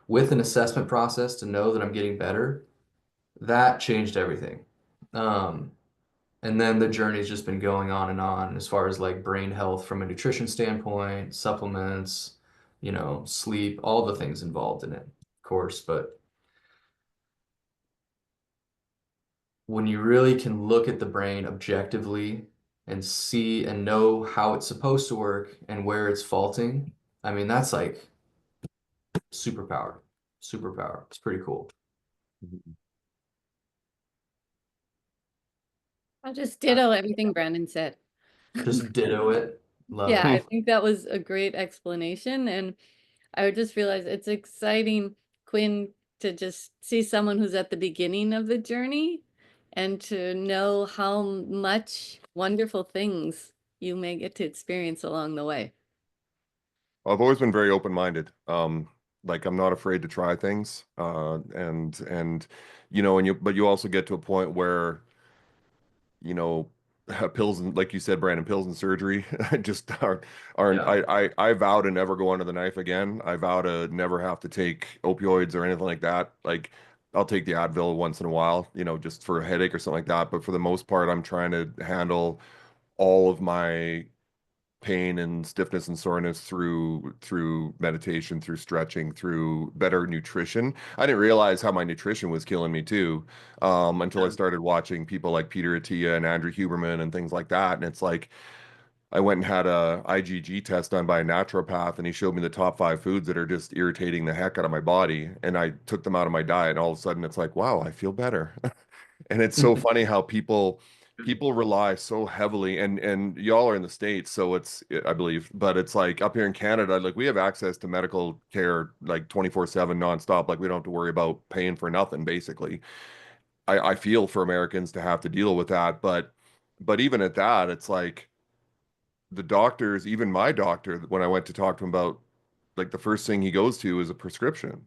Speaker 2: with an assessment process to know that I'm getting better. That changed everything. Um, and then the journey's just been going on as far as like brain health from a nutrition standpoint, supplements, sleep, all the things involved in it, of course. But when you really can look at the brain objectively and see and know how it's supposed to work and where it's faulting, I mean, that's like superpower. Superpower. It's pretty cool.
Speaker 3: I'll just ditto everything Brandon said.
Speaker 2: Just ditto it. Love
Speaker 3: Yeah, I
Speaker 2: it.
Speaker 3: think that was a great explanation. And I would just realize it's exciting, Quinn, to just see someone who's at the beginning of the journey and to know how much wonderful things you may get to experience along the way.
Speaker 1: I've always been very open-minded. Like I'm not afraid to try things. And but you also get to a point where, you know, pills and like you said, Brandon, pills and surgery just aren't
Speaker 2: Yeah.
Speaker 1: I vow to never go under the knife again. I vow to never have to take opioids or anything like that. Like I'll take the Advil once in a while, just for a headache or something like that. But for the most part, I'm trying to handle all of my pain and stiffness and soreness through meditation, through stretching, through better nutrition. I didn't realize how my nutrition was killing me too, until I started watching people like Peter Attia and Andrew Huberman and things like that. And it's like I went and had a IgG test done by a naturopath, and he showed me the top 5 foods that are just irritating the heck out of my body. And I took them out of my diet, and all of a sudden it's like, wow, I feel better. And it's so funny how people rely so heavily, and y'all are in the States, so it's, I believe, but it's like up here in Canada, like we have access to medical care like 24/7 nonstop. Like we don't have to worry about paying for nothing, basically. I feel for Americans to have to deal with that, but even at that, it's like the doctors, even my doctor, when I went to talk to him about, like, the first thing he goes to is a prescription.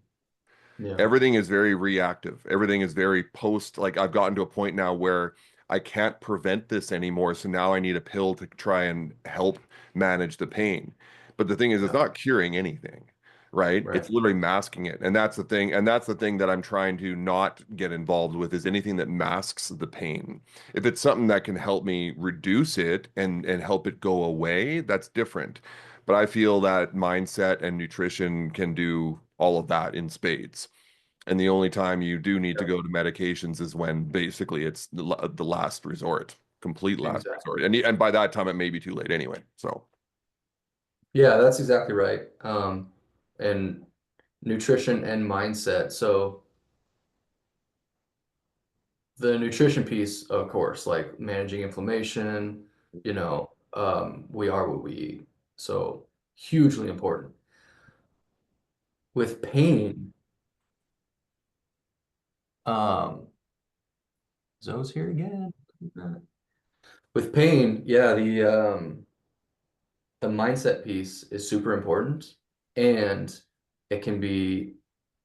Speaker 2: Yeah.
Speaker 1: Everything is very reactive. Everything is very post. Like I've gotten to a point now where I can't prevent this anymore. So now I need a pill to try and help manage the pain. But the thing is, it's
Speaker 2: Yeah.
Speaker 1: not curing anything, right?
Speaker 2: Right.
Speaker 1: It's literally masking it. And that's the thing. And that's the thing that I'm trying to not get involved with, is anything that masks the pain. If it's something that can help me reduce it and help it go away, that's different. But I feel that mindset and nutrition can do all of that in spades. And the only time you do need to
Speaker 2: Yeah.
Speaker 1: go to medications is when basically it's the last resort, complete last
Speaker 2: Exactly.
Speaker 1: resort. And by that time it may be too late anyway. So
Speaker 2: Yeah, that's exactly right. And nutrition and mindset. So the nutrition piece, of course, like managing inflammation, we are what we eat. So hugely important. With pain, um, Zoe's here again. With pain, yeah, the mindset piece is super important, and it can be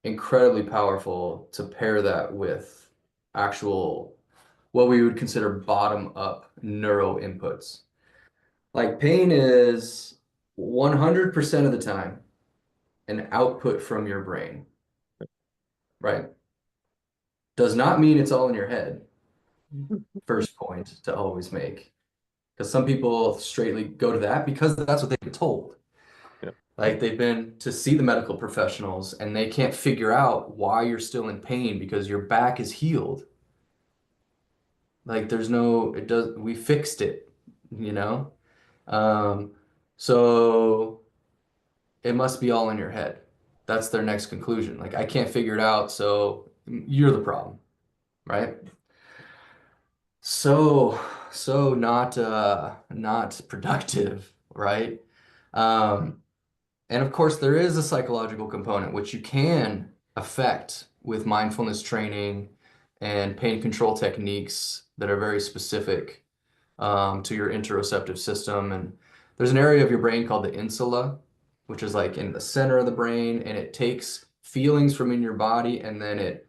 Speaker 2: incredibly powerful to pair that with actual, what we would consider bottom up neuro inputs. Like pain is 100% of the time an output from your brain, right? Does not mean it's all in your head. First point to always make. Because some people straightly go to that because that's what they've been told.
Speaker 1: yeah,
Speaker 2: Like they've been to see the medical professionals and they can't figure out why you're still in pain because your back is healed. Like there's no, it does, we fixed it, you know? Um, so it must be all in your head. That's their next conclusion. Like I can't figure it out, so you're the problem, right? So, so not productive, right? Um, And of course, there is a psychological component which you can affect with mindfulness training and pain control techniques that are very specific to your interoceptive system. And there's an area of your brain called the insula, which is like in the center of the brain, and it takes feelings from in your body and then it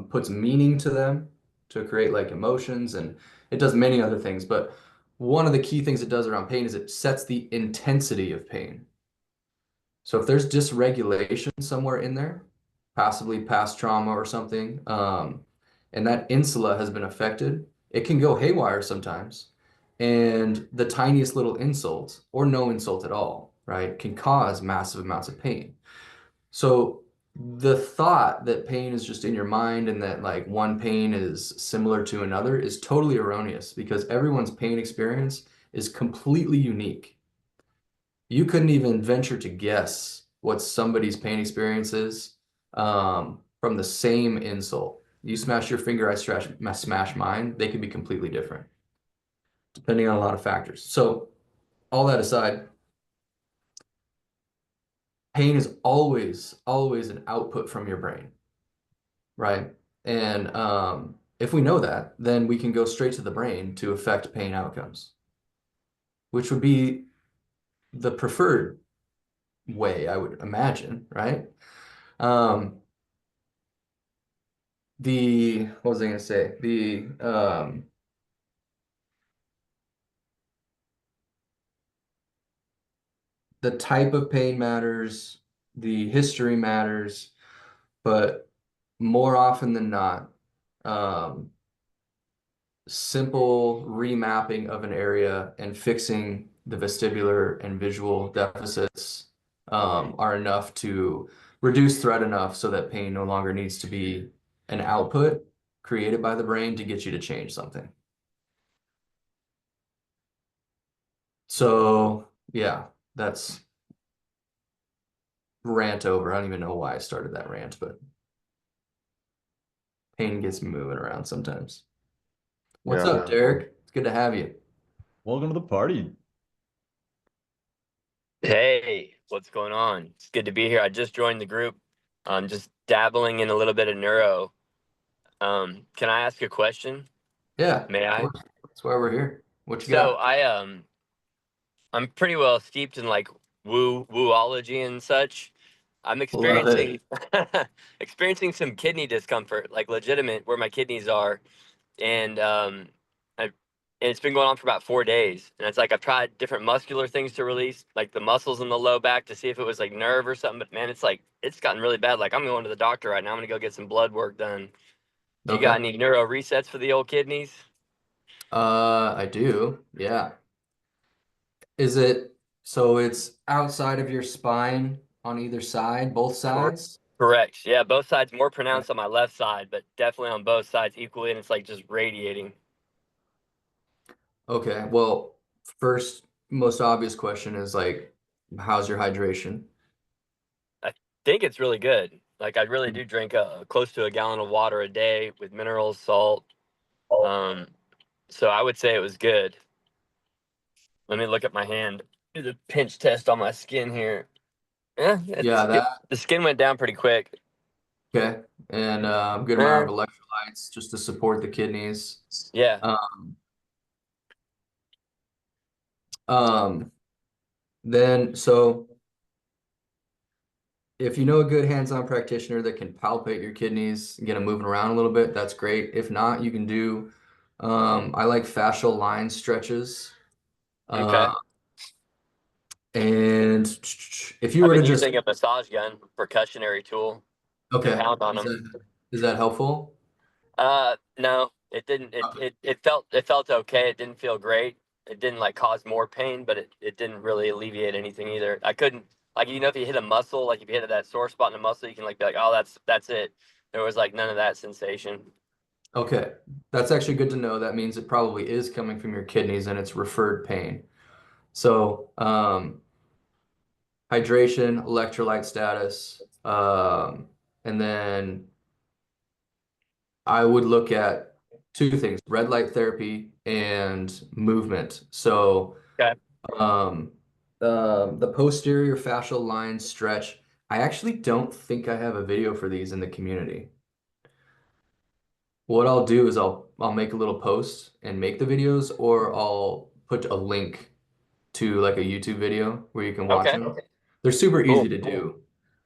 Speaker 2: puts meaning to them to create like emotions, and it does many other things. But one of the key things it does around pain is it sets the intensity of pain. So if there's dysregulation somewhere in there, possibly past trauma or something, and that insula has been affected, it can go haywire sometimes. And the tiniest little insult or no insult at all, right, can cause massive amounts of pain. So the thought that pain is just in your mind and that like one pain is similar to another is totally erroneous because everyone's pain experience is completely unique. You couldn't even venture to guess what somebody's pain experience is from the same insult. You smash your finger, I smash mine. They could be completely different, depending on a lot of factors. So, all that aside, pain is always an output from your brain, right? And if we know that, then we can go straight to the brain to affect pain outcomes, which would be the preferred way, I would imagine, right? Um, what was I going to say? The type of pain matters, the history matters, but more often than not, um, simple remapping of an area and fixing the vestibular and visual deficits are enough to reduce threat enough so that pain no longer needs to be an output created by the brain to get you to change something. So yeah, that's rant over. I don't even know why I started that rant, but pain gets me moving around sometimes. What's
Speaker 1: Yeah.
Speaker 2: up, Derek? It's good to have you.
Speaker 5: Welcome to the party.
Speaker 6: Hey, what's going on? It's good to be here. I just joined the group. I'm just dabbling in a little bit of neuro. Can I ask a question?
Speaker 2: Yeah,
Speaker 6: May
Speaker 2: of
Speaker 6: I?
Speaker 2: course. That's why we're here. What you
Speaker 6: So
Speaker 2: got?
Speaker 6: I'm pretty well steeped in like wooology and such. I'm
Speaker 2: Love it.
Speaker 6: experiencing experiencing some kidney discomfort, like legitimate, where my kidneys are, and I and it's been going on for about 4 days. And it's like I've tried different muscular things to release, like the muscles in the low back, to see if it was like nerve or something. But man, it's like it's gotten really bad. Like I'm going to the doctor right now. I'm gonna go get some blood work done. Do you got
Speaker 2: Okay.
Speaker 6: any neuro resets for the old kidneys?
Speaker 2: I do. Yeah. Is it so it's outside of your spine on either side, both
Speaker 6: Cor-
Speaker 2: sides?
Speaker 6: Correct. Yeah, both sides more pronounced on my left side, but definitely on both sides equally, and it's like just radiating.
Speaker 2: Okay. Well, first, most obvious question is like, how's your hydration?
Speaker 6: I think it's really good. Like I really do drink close to a gallon of water a day with minerals, salt. Um, so I would say it was good. Let me look at my hand. Do the pinch test on my skin here. Yeah,
Speaker 2: Yeah, that
Speaker 6: the skin went down pretty quick.
Speaker 2: okay. And good
Speaker 6: Eh,
Speaker 2: amount of electrolytes just to support the kidneys.
Speaker 6: yeah.
Speaker 2: Um, um, then so if you know a good hands-on practitioner that can palpate your kidneys and get them moving around a little bit, that's great. If not, you can do I like fascial line stretches.
Speaker 6: Okay.
Speaker 2: Uh, and if you
Speaker 6: I've
Speaker 2: were to
Speaker 6: been
Speaker 2: just
Speaker 6: using a massage gun, percussionary tool, to
Speaker 2: okay,
Speaker 6: pound on
Speaker 2: is
Speaker 6: them.
Speaker 2: that helpful?
Speaker 6: No, it didn't.
Speaker 2: Okay.
Speaker 6: It felt okay. It didn't feel great. It didn't like cause more pain, but it didn't really alleviate anything either. I couldn't like if you hit a muscle, like if you hit that sore spot in a muscle, you can like be like, oh, that's it. There was like none of that sensation.
Speaker 2: Okay, that's actually good to know. That means it probably is coming from your kidneys and it's referred pain. So, hydration, electrolyte status, and then I would look at two things, red light therapy and movement. So,
Speaker 6: Okay.
Speaker 2: um, the posterior fascial line stretch, I actually don't think I have a video for these in the community. What I'll do is I'll make a little post and make the videos, or I'll put a link to like a YouTube video where you can watch
Speaker 6: Okay.
Speaker 2: them. They're super easy
Speaker 6: Cool.
Speaker 2: to do.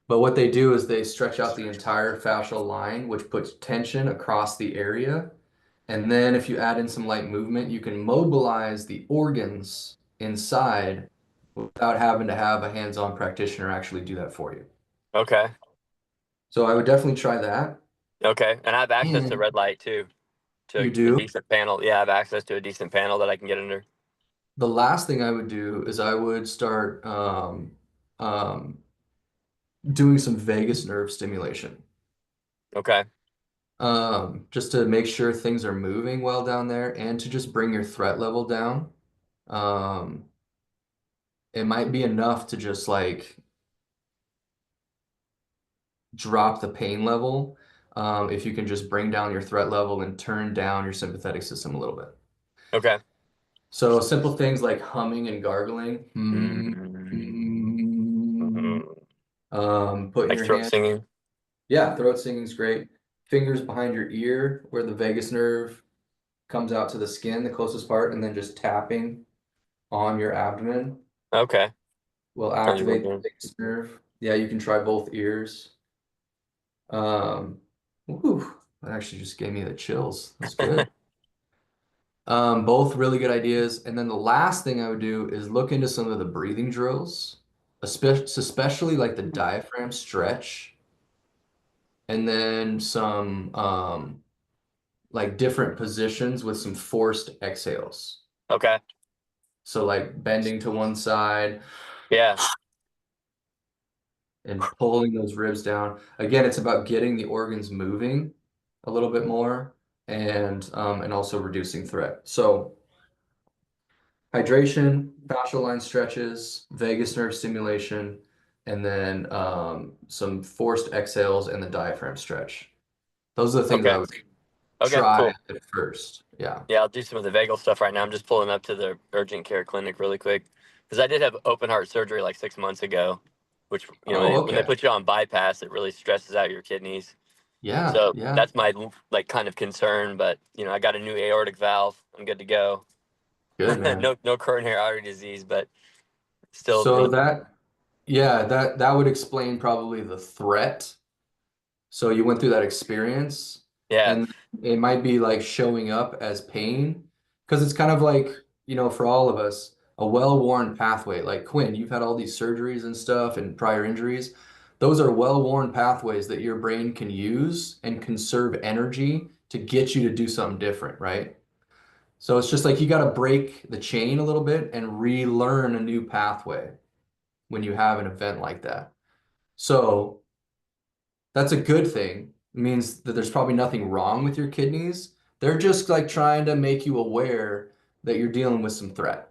Speaker 2: But what they do is they stretch out the entire fascial line, which puts tension across the area. And then if you add in some light movement, you can mobilize the organs inside without having to have a hands-on practitioner actually do that for you.
Speaker 6: Okay.
Speaker 2: So I would definitely try that.
Speaker 6: Okay. And I have access to
Speaker 2: And
Speaker 6: red light too, to
Speaker 2: you
Speaker 6: a
Speaker 2: do.
Speaker 6: decent panel. Yeah, I have access to a decent panel that I can get under.
Speaker 2: The last thing I would do is I would start um, doing some vagus nerve stimulation.
Speaker 6: Okay.
Speaker 2: Just to make sure things are moving well down there and to just bring your threat level down. Um, it might be enough to just like drop the pain level. If you can just bring down your threat level and turn down your sympathetic system a little bit.
Speaker 6: Okay.
Speaker 2: So simple things like humming and gargling.
Speaker 6: Mhm.
Speaker 2: Putting
Speaker 6: Like
Speaker 2: your
Speaker 6: throat
Speaker 2: hand,
Speaker 6: singing.
Speaker 2: yeah, throat singing is great. Fingers behind your ear where the vagus nerve comes out to the skin, the closest part, and then just tapping on your abdomen
Speaker 6: Okay.
Speaker 2: will
Speaker 6: Sounds real
Speaker 2: activate the
Speaker 6: good.
Speaker 2: vagus nerve. Yeah, you can try both ears. Um, whew, that actually just gave me the chills. That's good. Both really good ideas. And then the last thing I would do is look into some of the breathing drills, especially like the diaphragm stretch, and then some like different positions with some forced exhales.
Speaker 6: Okay.
Speaker 2: So like bending to one side
Speaker 6: Yeah.
Speaker 2: and pulling those ribs down. Again, it's about getting the organs moving a little bit more and also reducing threat. So hydration, fascial line stretches, vagus nerve stimulation, and then some forced exhales and the diaphragm stretch. Those are the things
Speaker 6: Okay.
Speaker 2: I would
Speaker 6: Okay,
Speaker 2: try
Speaker 6: cool.
Speaker 2: at first. Yeah.
Speaker 6: Yeah, I'll do some of the vagal stuff right now. I'm just pulling up to the urgent care clinic really quick because I did have open heart surgery like 6 months ago, which, you know,
Speaker 2: Oh,
Speaker 6: when they
Speaker 2: okay.
Speaker 6: put you on bypass, it really stresses out your kidneys.
Speaker 2: Yeah,
Speaker 6: So
Speaker 2: yeah.
Speaker 6: that's my like kind of concern. But you know, I got a new aortic valve. I'm good to go.
Speaker 2: Good, man.
Speaker 6: No coronary artery disease, but still,
Speaker 2: So that would explain probably the threat. So you went through that experience,
Speaker 6: yeah,
Speaker 2: and it might be like showing up as pain because it's kind of like, for all of us, a well-worn pathway. Like Quinn, you've had all these surgeries and stuff and prior injuries. Those are well-worn pathways that your brain can use and conserve energy to get you to do something different, right? So it's just like you got to break the chain a little bit and relearn a new pathway when you have an event like that. So that's a good thing. It means that there's probably nothing wrong with your kidneys. They're just like trying to make you aware that you're dealing with some threat.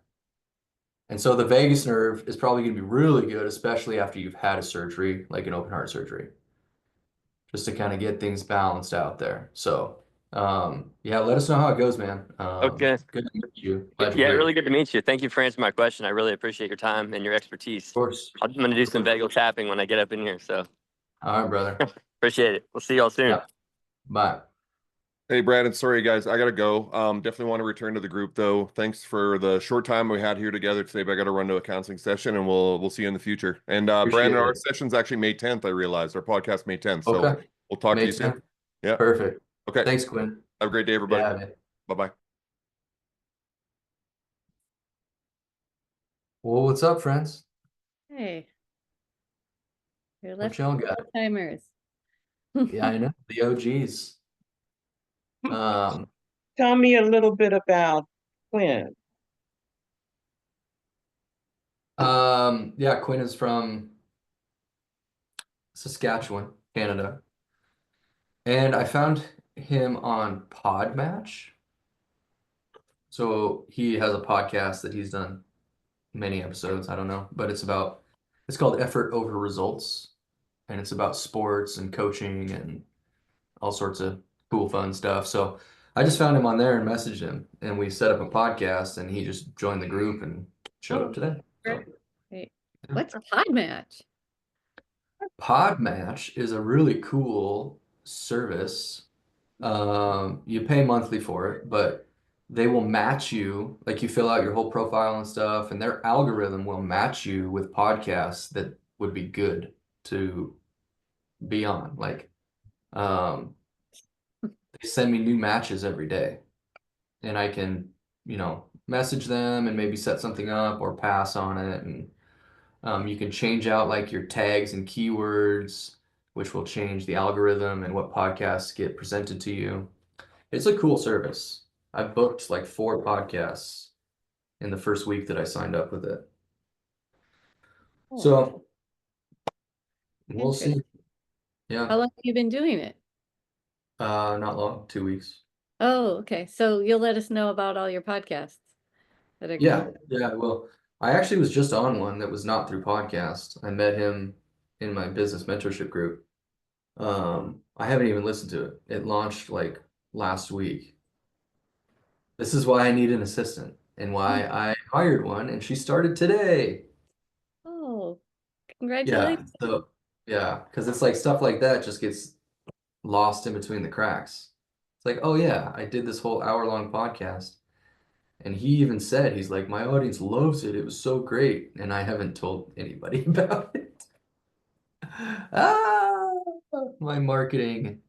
Speaker 2: And so the vagus nerve is probably going to be really good, especially after you've had a surgery, like an open heart surgery, just to kind of get things balanced out there. So, yeah, let us know how it goes, man.
Speaker 6: okay.
Speaker 2: Good to meet you. Glad you're
Speaker 6: Yeah,
Speaker 2: great.
Speaker 6: really good to meet you. Thank you for answering my question. I really appreciate your time and your expertise.
Speaker 2: Of course.
Speaker 6: I'm going to do some vagal tapping when I get up in here. So
Speaker 2: All right, brother.
Speaker 6: appreciate it. We'll see y'all soon.
Speaker 2: Yeah. Bye.
Speaker 1: Hey, Brandon, sorry guys, I gotta go. Definitely want to return to the group though. Thanks for the short time we had here together today, but I gotta run to a counseling session and we'll see you in the future. And
Speaker 2: Appreciate
Speaker 1: Brandon, our
Speaker 2: it.
Speaker 1: session's actually May 10th, I realized. Our podcast May 10th. So
Speaker 2: Okay.
Speaker 1: we'll talk to you
Speaker 2: Makes
Speaker 1: soon.
Speaker 2: sense.
Speaker 1: Yeah.
Speaker 2: Perfect.
Speaker 1: Okay.
Speaker 2: Thanks, Quinn.
Speaker 1: Have a great day, everybody.
Speaker 2: Yeah, man.
Speaker 1: Bye-bye.
Speaker 2: Well, what's up, friends?
Speaker 3: Hey, you're
Speaker 2: What
Speaker 3: left
Speaker 2: y'all got?
Speaker 3: timers.
Speaker 2: Yeah, I know. The OGs.
Speaker 4: Tell me a little bit about Quinn.
Speaker 2: Yeah, Quinn is from Saskatchewan, Canada. And I found him on Podmatch. So he has a podcast that he's done many episodes, I don't know, but it's called Effort Over Results. And it's about sports and coaching and all sorts of cool, fun stuff. So I just found him on there and messaged him, and we set up a podcast, and he just joined the group and showed up today. So
Speaker 3: Wait, what's Podmatch?
Speaker 2: Podmatch is a really cool service. You pay monthly for it, but they will match you, like you fill out your whole profile and stuff, and their algorithm will match you with podcasts that would be good to be on. Like, they send me new matches every day, and I can, message them and maybe set something up or pass on it. And you can change out like your tags and keywords, which will change the algorithm and what podcasts get presented to you. It's a cool service. I booked like 4 podcasts in the first week that I signed up with it.
Speaker 3: Oh,
Speaker 2: So we'll see.
Speaker 3: interesting.
Speaker 2: Yeah.
Speaker 3: How long have you been doing it?
Speaker 2: Not long, 2 weeks.
Speaker 3: Oh, okay. So you'll let us know about all your podcasts that are
Speaker 2: Yeah,
Speaker 3: coming.
Speaker 2: yeah. Well, I actually was just on one that was not through podcast. I met him in my business mentorship group. I haven't even listened to it. It launched like last week. This is why I need an assistant and why I hired one, and she started today.
Speaker 3: Oh,
Speaker 2: Yeah,
Speaker 3: congratulations.
Speaker 2: so yeah, because it's like stuff like that just gets lost in between the cracks. It's like, oh yeah, I did this whole hour-long podcast. And he even said, he's like, my audience loves it. It was so great. And I haven't told anybody about it. Ah, my marketing,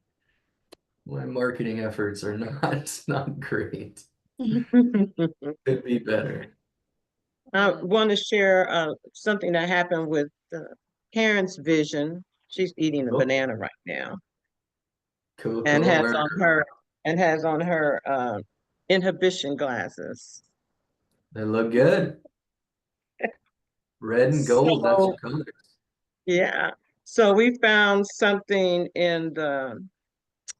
Speaker 2: my marketing efforts are not great. Could be better.
Speaker 4: I want to share something that happened with Karen's vision. She's eating a
Speaker 2: Oh,
Speaker 4: banana right now
Speaker 2: cool,
Speaker 4: and
Speaker 2: cool.
Speaker 4: has
Speaker 2: Where,
Speaker 4: on her and has on her inhibition glasses.
Speaker 2: They look good. Red and gold, that's
Speaker 4: So
Speaker 2: your colors.
Speaker 4: yeah, so we found something in the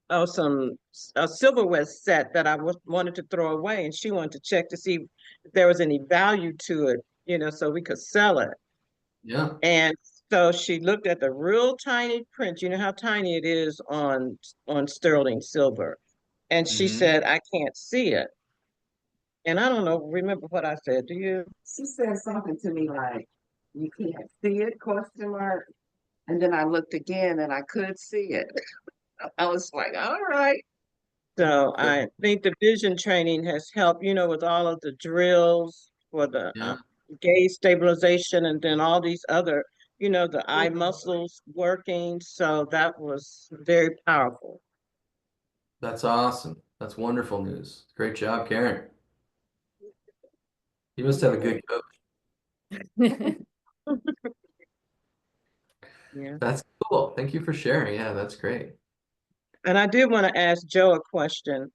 Speaker 4: a silverware set that I wanted to throw away, and she wanted to check to see if there was any value to it, you know, so we could sell it.
Speaker 2: Yeah.
Speaker 4: And so she looked at the real tiny print. You know how tiny it is on sterling silver. And she
Speaker 2: Mhm.
Speaker 4: said, I can't see it. And I don't know, remember what I said. Do you?
Speaker 7: She said something to me like, you can't see it, question mark. And then I looked again and I could see it. I was like, all right.
Speaker 4: So I think the vision training has helped, you know, with all of the drills for the
Speaker 2: Yeah,
Speaker 4: gaze stabilization and then all these other, you know, the eye muscles working. So that was very powerful.
Speaker 2: that's awesome. That's wonderful news. Great job, Karen. You must have a good coach.
Speaker 4: Yeah.
Speaker 2: That's cool. Thank you for sharing. Yeah, that's great.
Speaker 4: And I did want to ask Joe a question.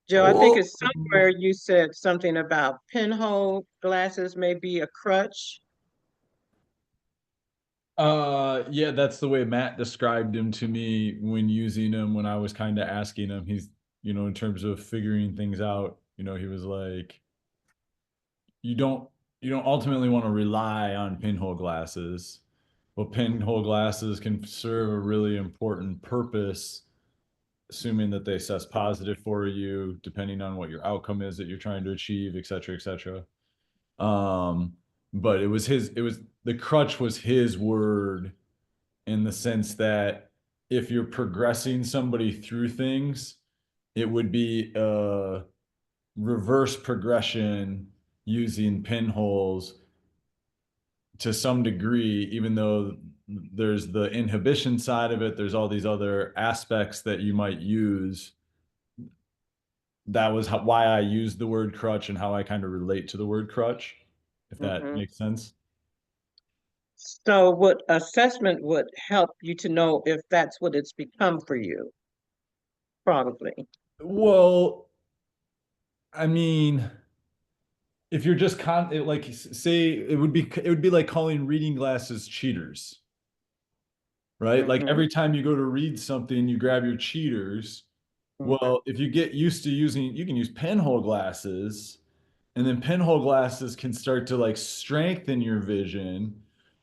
Speaker 4: Joe, I think
Speaker 2: Oh,
Speaker 4: it's somewhere you said something about pinhole glasses may be a crutch.
Speaker 5: Yeah, that's the way Matt described him to me when using him, when I was kind of asking him. He's, in terms of figuring things out, he was like, you don't you don't ultimately want to rely on pinhole glasses, but pinhole glasses can serve a really important purpose, assuming that they assess positive for you, depending on what your outcome is that you're trying to achieve, et cetera, et cetera. But the crutch was his word, in the sense that if you're progressing somebody through things, it would be a reverse progression using pinholes to some degree, even though there's the inhibition side of it, there's all these other aspects that you might use. That was why I used the word crutch and how I kind of relate to the word crutch, if that
Speaker 4: Mhm.
Speaker 5: makes sense.
Speaker 4: So what assessment would help you to know if that's what it's become for you? Probably.
Speaker 5: Well, I mean, if you're just like, say, it would be like calling reading glasses cheaters, right? Like
Speaker 4: Mhm.
Speaker 5: every time you go to read something, you grab your cheaters. Well, if you get used to you can use pinhole glasses, and then pinhole glasses can start to like strengthen your vision,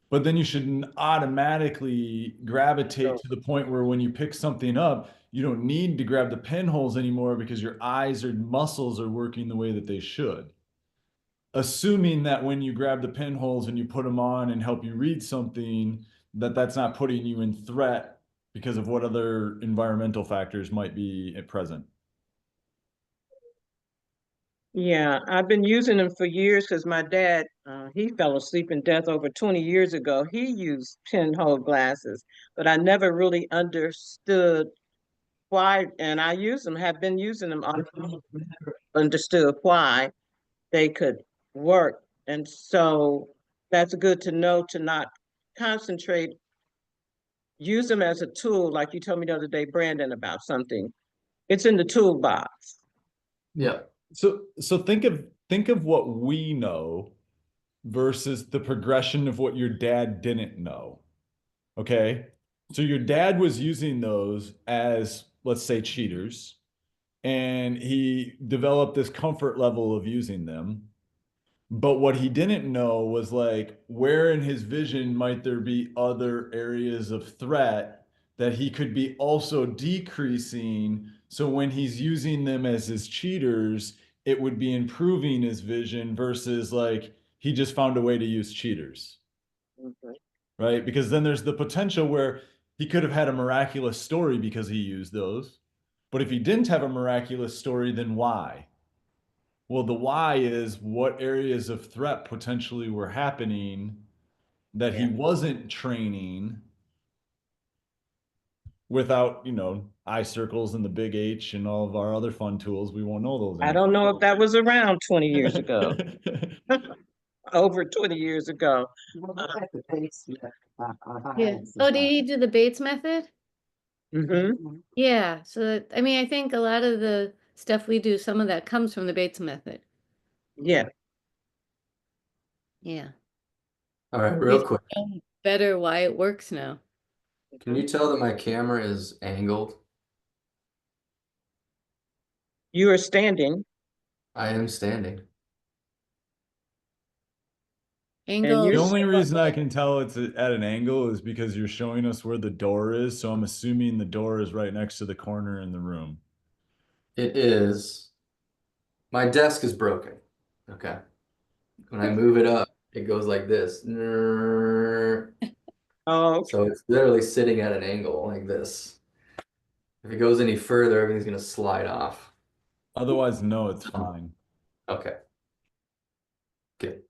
Speaker 5: but then you shouldn't automatically gravitate
Speaker 4: So,
Speaker 5: to the point where when you pick something up, you don't need to grab the pinholes anymore because your eyes or muscles are working the way that they should. Assuming that when you grab the pinholes and you put them on and help you read something, that's not putting you in threat because of what other environmental factors might be at present.
Speaker 4: yeah, I've been using them for years because my dad, he fell asleep in death over 20 years ago. He used pinhole glasses, but I never really understood why, and I use them, have been using them, I never understood why they could work. And so that's good to know to not concentrate, use them as a tool, like you told me the other day, Brandon, about something. It's in the toolbox.
Speaker 2: yeah.
Speaker 5: So think of what we know versus the progression of what your dad didn't know. Okay? So your dad was using those as, let's say, cheaters, and he developed this comfort level of using them. But what he didn't know was like, where in his vision might there be other areas of threat that he could be also decreasing. So when he's using them as his cheaters, it would be improving his vision versus like he just found a way to use cheaters,
Speaker 4: Mhm.
Speaker 5: right? Because then there's the potential where he could have had a miraculous story because he used those. But if he didn't have a miraculous story, then why? Well, the why is what areas of threat potentially were happening that he
Speaker 4: Yeah.
Speaker 5: wasn't training without, eye circles and the big H and all of our other fun tools. We won't know those
Speaker 4: I don't know if that was around 20 years ago,
Speaker 5: anymore.
Speaker 4: over 20 years ago.
Speaker 7: Well, look at the base.
Speaker 3: Yeah. Oh, do you do the Bates method?
Speaker 4: Mm-hmm.
Speaker 3: Yeah, so I mean, I think a lot of the stuff we do, some of that comes from the Bates method.
Speaker 4: Yeah.
Speaker 3: Yeah.
Speaker 2: All right,
Speaker 3: At
Speaker 2: real
Speaker 3: least
Speaker 2: quick.
Speaker 3: we know better why it works now.
Speaker 2: Can you tell that my camera is angled?
Speaker 4: You are standing
Speaker 2: I am standing.
Speaker 4: and
Speaker 3: Angle.
Speaker 4: you're
Speaker 5: The only reason I can tell it's at an angle is because you're showing us where the door is. So I'm assuming the door is right next to the corner in the room.
Speaker 2: It is. My desk is broken. Okay. When I move it up, it goes like this.
Speaker 4: oh,
Speaker 2: So it's literally sitting at an angle like this. If it goes any further, everything's gonna slide off.
Speaker 5: Otherwise, no, it's fine.
Speaker 2: Okay. Good.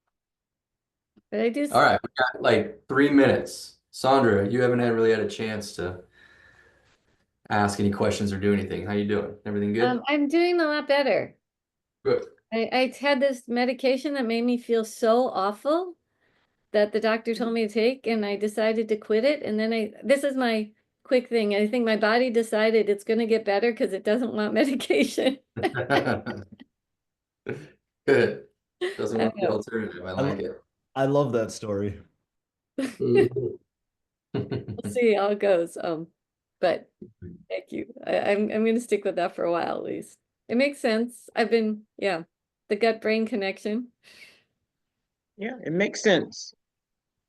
Speaker 3: But I just,
Speaker 2: All right. We got like 3 minutes. Sandra, you haven't really had a chance to ask any questions or do anything. How you doing? Everything good?
Speaker 3: I'm doing a lot better.
Speaker 2: Good.
Speaker 3: I had this medication that made me feel so awful that the doctor told me to take, and I decided to quit it. And then this is my quick thing. I think my body decided it's going to get better because it doesn't want medication.
Speaker 2: Good. Doesn't
Speaker 3: I
Speaker 2: want the
Speaker 3: know.
Speaker 2: alternative. I
Speaker 5: I,
Speaker 2: like
Speaker 5: lo-
Speaker 2: it.
Speaker 5: I love that story.
Speaker 2: Mhm.
Speaker 3: We'll see how it goes. But thank you. I'm going to stick with that for a while at least. It makes sense. Yeah, the gut brain connection.
Speaker 4: yeah, it makes sense.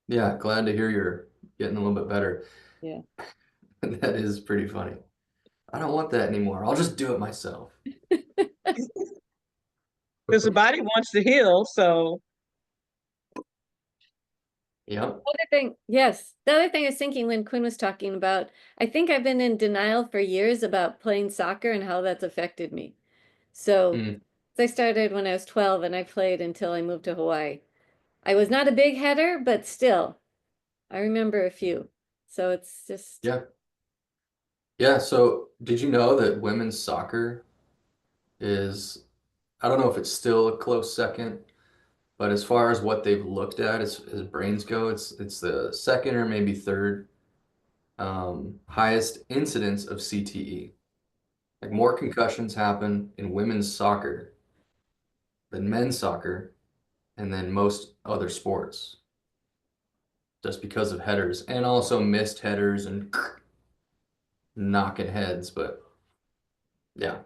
Speaker 2: Yeah, glad to hear you're getting a little bit better.
Speaker 3: Yeah.
Speaker 2: That is pretty funny. I don't want that anymore. I'll just do it myself.
Speaker 4: Because the body wants to heal, so
Speaker 2: Yep.
Speaker 3: Other thing, yes. The other thing I was thinking when Quinn was talking about, I think I've been in denial for years about playing soccer and how that's affected me. So
Speaker 2: Mm,
Speaker 3: I started when I was 12 and I played until I moved to Hawaii. I was not a big header, but still, I remember a few. So it's just,
Speaker 2: yeah. Yeah. So did you know that women's soccer is, I don't know if it's still a close second, but as far as what they've looked at as brains go, it's the second or maybe third highest incidence of CTE. Like more concussions happen in women's soccer than men's soccer and then most other sports just because of headers and also missed headers and knocking heads. But yeah,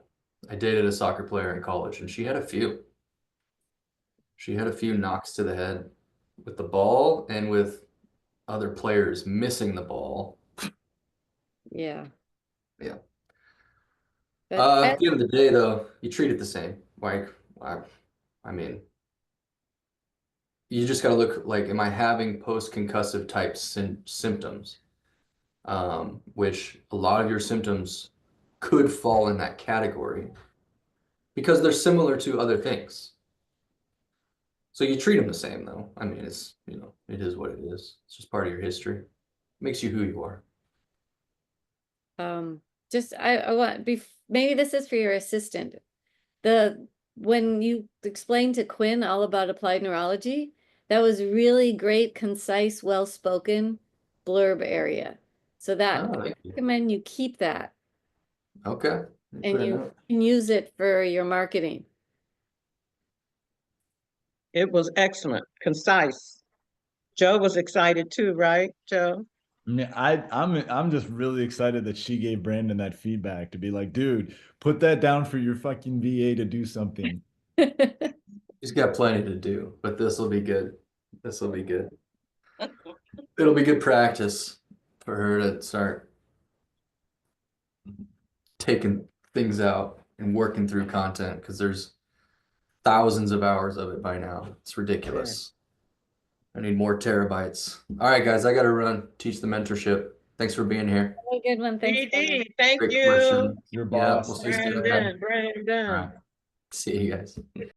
Speaker 2: I dated a soccer player in college and she had a few. She had a few knocks to the head with the ball and with other players missing the ball.
Speaker 3: yeah.
Speaker 2: Yeah.
Speaker 3: But
Speaker 2: At the end of the day, though, you treat it the same. Like, I, I mean, you just got to look like, am I having post-concussive type symptoms? Which a lot of your symptoms could fall in that category because they're similar to other things. So you treat them the same, though. I mean, it is what it is. It's just part of your history. Makes you who you are.
Speaker 3: just I want maybe this is for your assistant. When you explained to Quinn all about applied neurology, that was really great, concise, well-spoken blurb area. So that
Speaker 2: Oh,
Speaker 3: I
Speaker 2: thank you.
Speaker 3: recommend you keep that
Speaker 2: Okay. Let me
Speaker 3: and
Speaker 2: put a
Speaker 3: you
Speaker 2: note.
Speaker 3: can use it for your marketing.
Speaker 4: it was excellent, concise. Joe was excited too, right, Joe?
Speaker 5: Yeah, I'm just really excited that she gave Brandon that feedback to be like, dude, put that down for your fucking VA to do something.
Speaker 2: She's got plenty to do, but this will be good. This will be good. It'll be good practice for her to start taking things out and working through content because there's thousands of hours of it by now. It's ridiculous. I need more terabytes. All right, guys, I got to run, teach the mentorship. Thanks for being here.
Speaker 3: A good one. Thanks, Brandon.
Speaker 4: BD, thank
Speaker 2: Great
Speaker 4: you,
Speaker 2: question.
Speaker 5: Your
Speaker 2: Yeah,
Speaker 5: boss.
Speaker 2: we'll see you soon. All
Speaker 4: Brandon.
Speaker 2: right. See you guys.